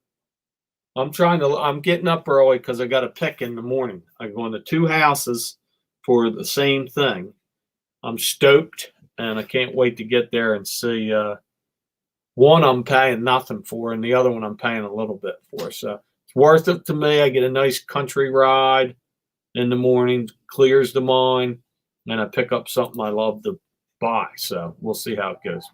getting up early because I got a pick in the morning. I'm going to 2 houses for the same thing. I'm stoked, and I can't wait to get there and see. One I'm paying nothing for, and the other one I'm paying a little bit for. So it's worth it to me. I get a nice country ride. in the morning, clears the mind, and I pick up something I love to buy. So we'll see how it goes.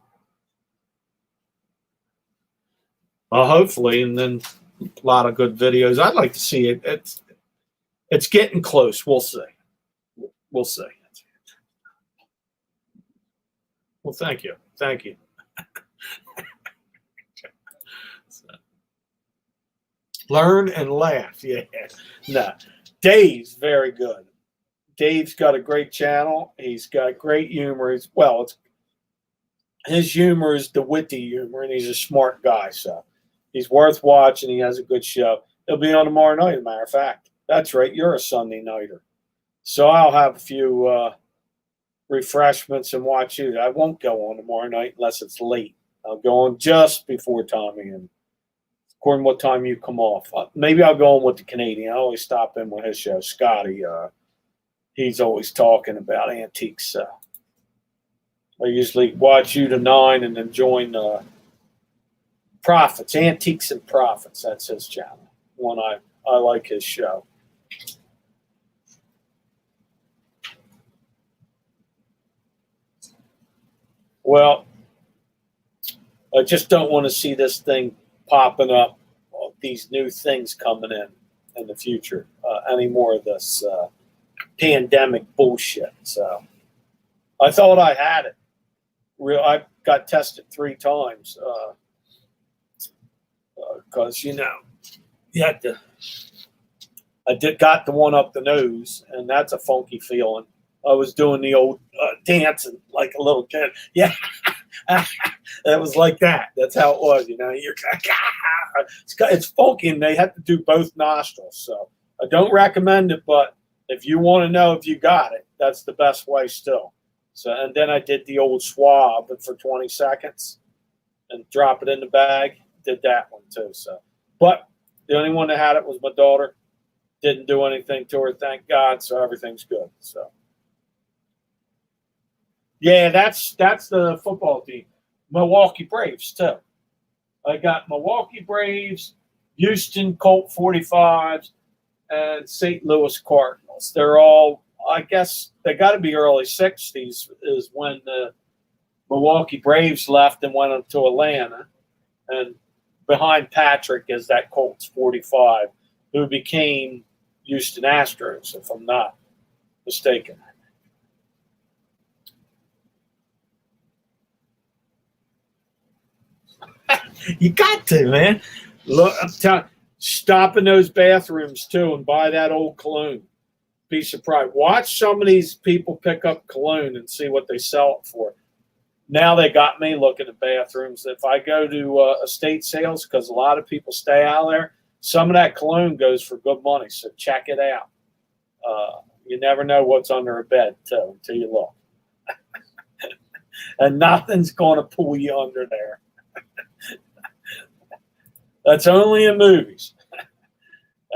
Well, hopefully, and then a lot of good videos. I'd like to see it. It's getting close. We'll see. We'll see. Well, thank you. Thank you. Learn and laugh. Yeah. No. Dave's very good. Dave's got a great channel. He's got great humor. His humor is the witty humor, and he's a smart guy. So he's worth watching. He has a good show. He'll be on tomorrow night, as a matter of fact. That's right. You're a Sunday nighter. So I'll have a few refreshments and watch you. I won't go on tomorrow night unless it's late. I'll go on just before Tommy, and according to what time you come off. Maybe I'll go on with the Canadian. I always stop in with his show. Scotty, he's always talking about antiques. I usually watch you to 9 and then join Profits, Antiques and Profits. That's his channel. One I like his show. Well, I just don't want to see this thing popping up, these new things coming in the future, any more of this pandemic bullshit. So I thought I had it. I got tested 3 times because you had to. Got the one up the nose, and that's a funky feeling. I was doing the old dancing like a little kid. Yeah, it was like that. That's how it was. You're it's funky, and they have to do both nostrils. So I don't recommend it, but if you want to know if you got it, that's the best way still. So, and then I did the old swab for 20 seconds and drop it in the bag. Did that one too. So, but the only one that had it was my daughter. Didn't do anything to her, thank God. So everything's good. So, yeah, that's the football team. Milwaukee Braves too. I got Milwaukee Braves, Houston Colt 45s, and St. Louis Cardinals. They're all, I guess, they got to be early 60s is when the Milwaukee Braves left and went up to Atlanta. And behind Patrick is that Colts 45, who became Houston Astros, if I'm not mistaken. You got to, man. Look, I'm telling you, stop in those bathrooms too and buy that old cologne. Be surprised. Watch some of these people pick up cologne and see what they sell it for. Now they got me looking at bathrooms. If I go to estate sales, because a lot of people stay out there, some of that cologne goes for good money. So check it out. You never know what's under a bed too until you look. And nothing's going to pull you under there. That's only in movies.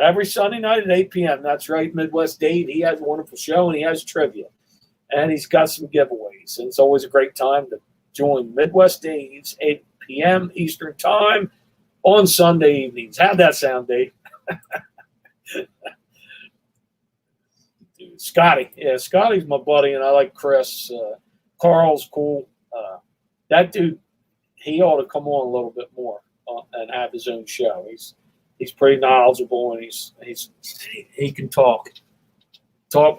Every Sunday night at 8 p.m. That's right, Midwest Dave. He has a wonderful show, and he has trivia. And he's got some giveaways. And it's always a great time to join Midwest Dave's 8 p.m. Eastern Time on Sunday evenings. How'd that sound, Dave? Dude, Scotty. Yeah, Scotty's my buddy, and I like Chris. Carl's cool. That dude, he ought to come on a little bit more and have his own show. He's pretty knowledgeable, and he can talk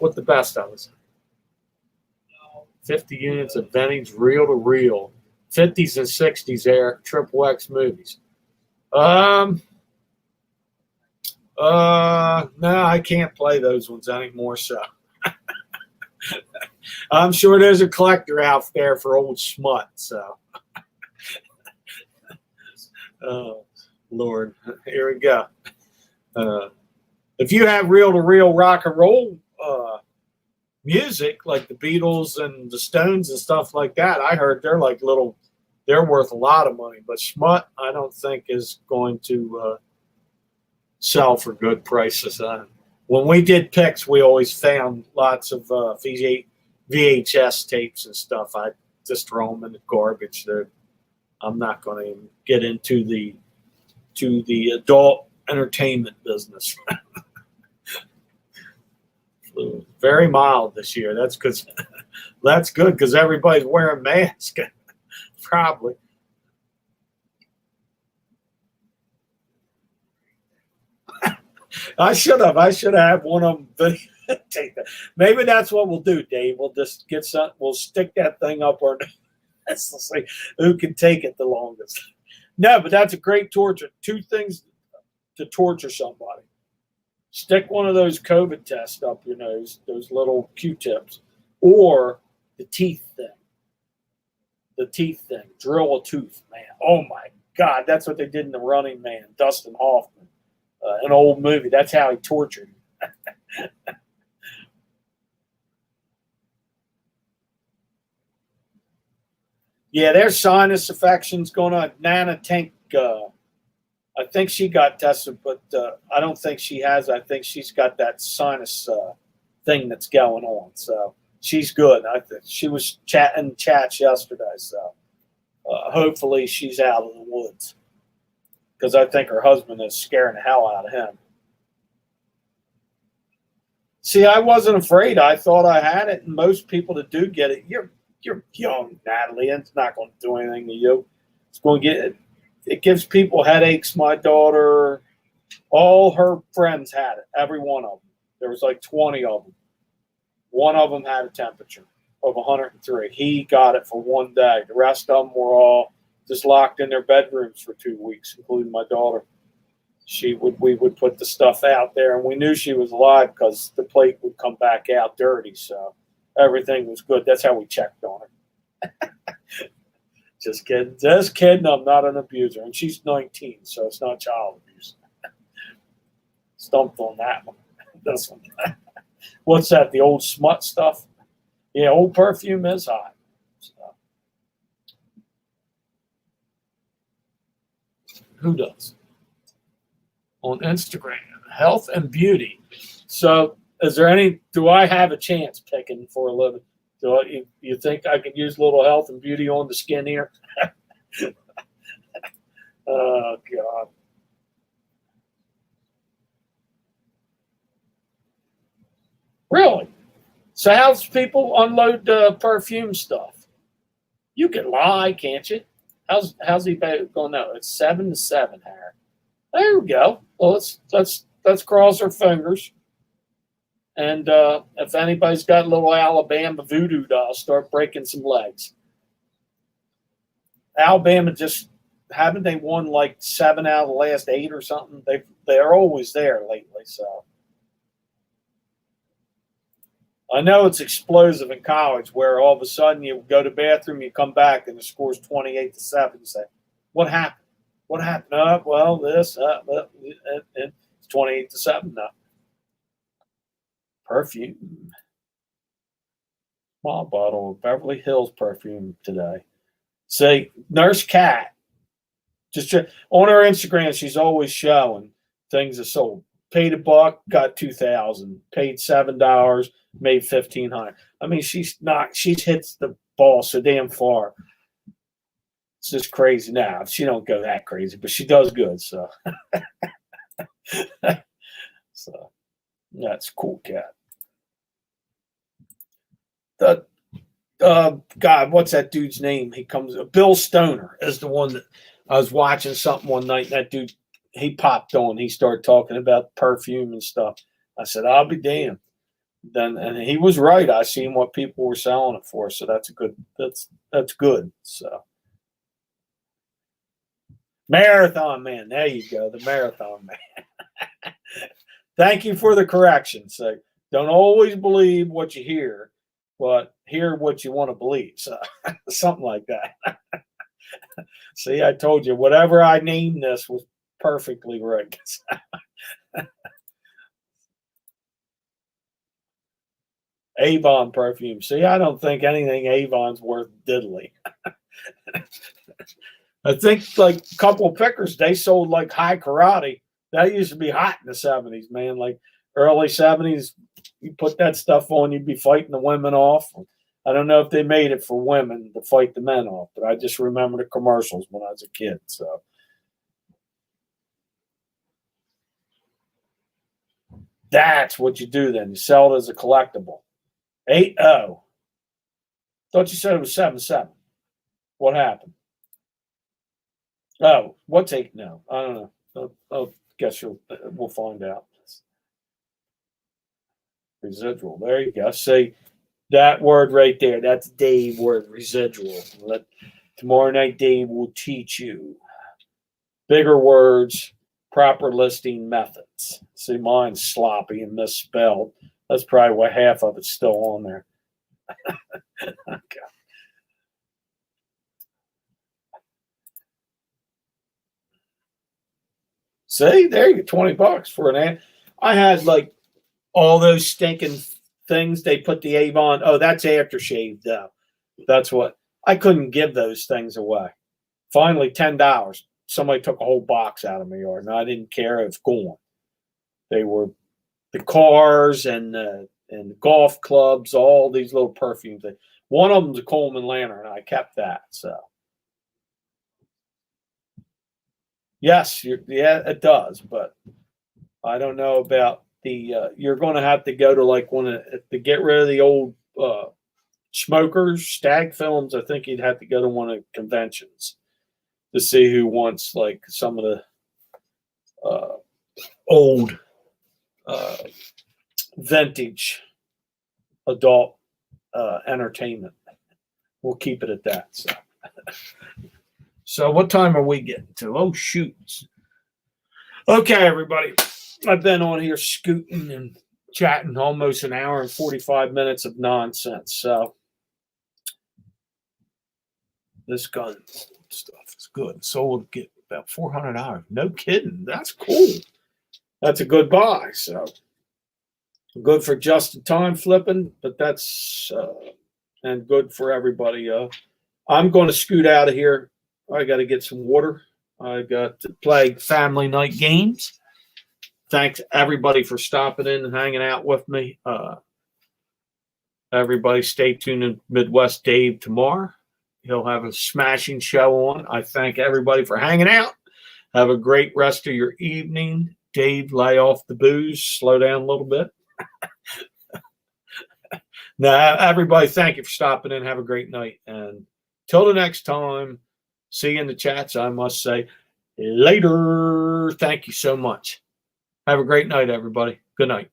with the best of us. 50 units of Benny's reel to reel, 50s and 60s era triple X movies. No, I can't play those ones anymore. So I'm sure there's a collector out there for old smut. So. Oh, Lord, here we go. If you have reel-to-reel rock and roll music, like the Beatles and the Stones and stuff like that, I heard they're worth a lot of money. But smut, I don't think is going to sell for good prices. When we did picks, we always found lots of VHS tapes and stuff. I just throw them in the garbage. I'm not going to get into the adult entertainment business. Flu very mild this year. That's because that's good because everybody's wearing masks. Probably. I should have. I should have one of them. Take that. Maybe that's what we'll do, Dave. We'll just get some. We'll stick that thing up our. Let's see who can take it the longest. No, but that's a great torture. Two things to torture somebody. Stick one of those COVID tests up your nose, those little Q-tips, or the teeth thing. The teeth thing. Drill a tooth, man. Oh my God, that's what they did in The Running Man. Dustin Hoffman, an old movie. That's how he tortured him. Yeah, there's sinus infections going on. Nana Tank, I think she got tested, but I don't think she has. I think she's got that sinus thing that's going on. So she's good. I think she was chatting chats yesterday. So hopefully she's out of the woods because I think her husband is scaring the hell out of him. See, I wasn't afraid. I thought I had it, and most people that do get it, you're young, Natalie, and it's not going to do anything to you. It's going to get it gives people headaches. My daughter, all her friends had it, every one of them. There was like 20 of them. One of them had a temperature of 103. He got it for one day. The rest of them were all just locked in their bedrooms for 2 weeks, including my daughter. We would put the stuff out there, and we knew she was alive because the plate would come back out dirty. So everything was good. That's how we checked on her. Just kidding. I'm not an abuser, and she's 19, so it's not child abuse. Stumped on that one. This one. What's that? The old smut stuff? Yeah, old perfume is hot. So. Who does? On Instagram, health and beauty. So, do I have a chance picking for a living? You think I could use a little health and beauty on the skin here? Oh, God. Really? So how's people unload perfume stuff? You can lie, can't you? How's he going to know? It's 7-7, Harry. There we go. Well, let's cross our fingers. And if anybody's got a little Alabama voodoo doll, start breaking some legs. Alabama haven't they won like 7 out of the last 8 or something? They're always there lately. So I know it's explosive in college where all of a sudden you go to the bathroom, you come back, and the score's 28-7. You say, what happened? What happened? Well, this, it's 28-7 now. Perfume. Small bottle of Beverly Hills perfume today. Say, Nurse Cat. Just on her Instagram, she's always showing things that sold. Paid $1, got $2,000. Paid $7, made $1,500. I mean, she hits the ball so damn far. It's just crazy now. She don't go that crazy, but she does good. So, so that's cool, Cat. God, what's that dude's name? Bill Stoner is the one that I was watching something one night. And that dude, he popped on. He started talking about perfume and stuff. I said, I'll be damned. And he was right. I seen what people were selling it for. So that's good. So Marathon Man. There you go. The Marathon Man. Thank you for the correction. So don't always believe what you hear, but hear what you want to believe. So something like that. See, I told you, whatever I named this was perfectly right. Avon perfume. See, I don't think anything Avon's worth diddly. I think like a couple of pickers, they sold like high karate. That used to be hot in the 70s, man. Like early 70s, you put that stuff on, you'd be fighting the women off. I don't know if they made it for women to fight the men off, but I just remember the commercials when I was a kid. So That's what you do then. You sell it as a collectible. 8-0. Thought you said it was 7-7. What happened? Oh, what's 8-0? I don't know. I guess we'll find out. Residual. There you go. See that word right there. That's Dave word, residual. Tomorrow night, Dave will teach you bigger words, proper listing methods. See, mine's sloppy and misspelled. That's probably why half of it's still on there. Okay. See, there you go, $20 for an ad. I had like all those stinking things they put the Avon. Oh, that's aftershave though. That's what I couldn't give those things away. Finally, $10. Somebody took a whole box out of my yard, and I didn't care if gone. They were the cars and the golf clubs, all these little perfume things. One of them's a Coleman Lantern. I kept that. So, yes, yeah, it does. But I don't know about the. You're going to have to go to like to get rid of the old smokers, stag films. I think you'd have to go to one of the conventions to see who wants like some of the old vintage adult entertainment. We'll keep it at that. So what time are we getting to? Oh, shoot. Okay, everybody. I've been on here scooting and chatting almost an hour and 45 minutes of nonsense. So this gun stuff is good. So we'll get about $400. No kidding. That's cool. That's a good buy. So good for just in time flipping, but that's and good for everybody. I'm going to scoot out of here. I got to get some water. I got to play family night games. Thanks everybody for stopping in and hanging out with me. Everybody stay tuned in Midwest Dave tomorrow. He'll have a smashing show on. I thank everybody for hanging out. Have a great rest of your evening. Dave, lay off the booze. Slow down a little bit. Now, everybody, thank you for stopping in. Have a great night. And till the next time, see you in the chats. I must say later. Thank you so much. Have a great night, everybody. Good night.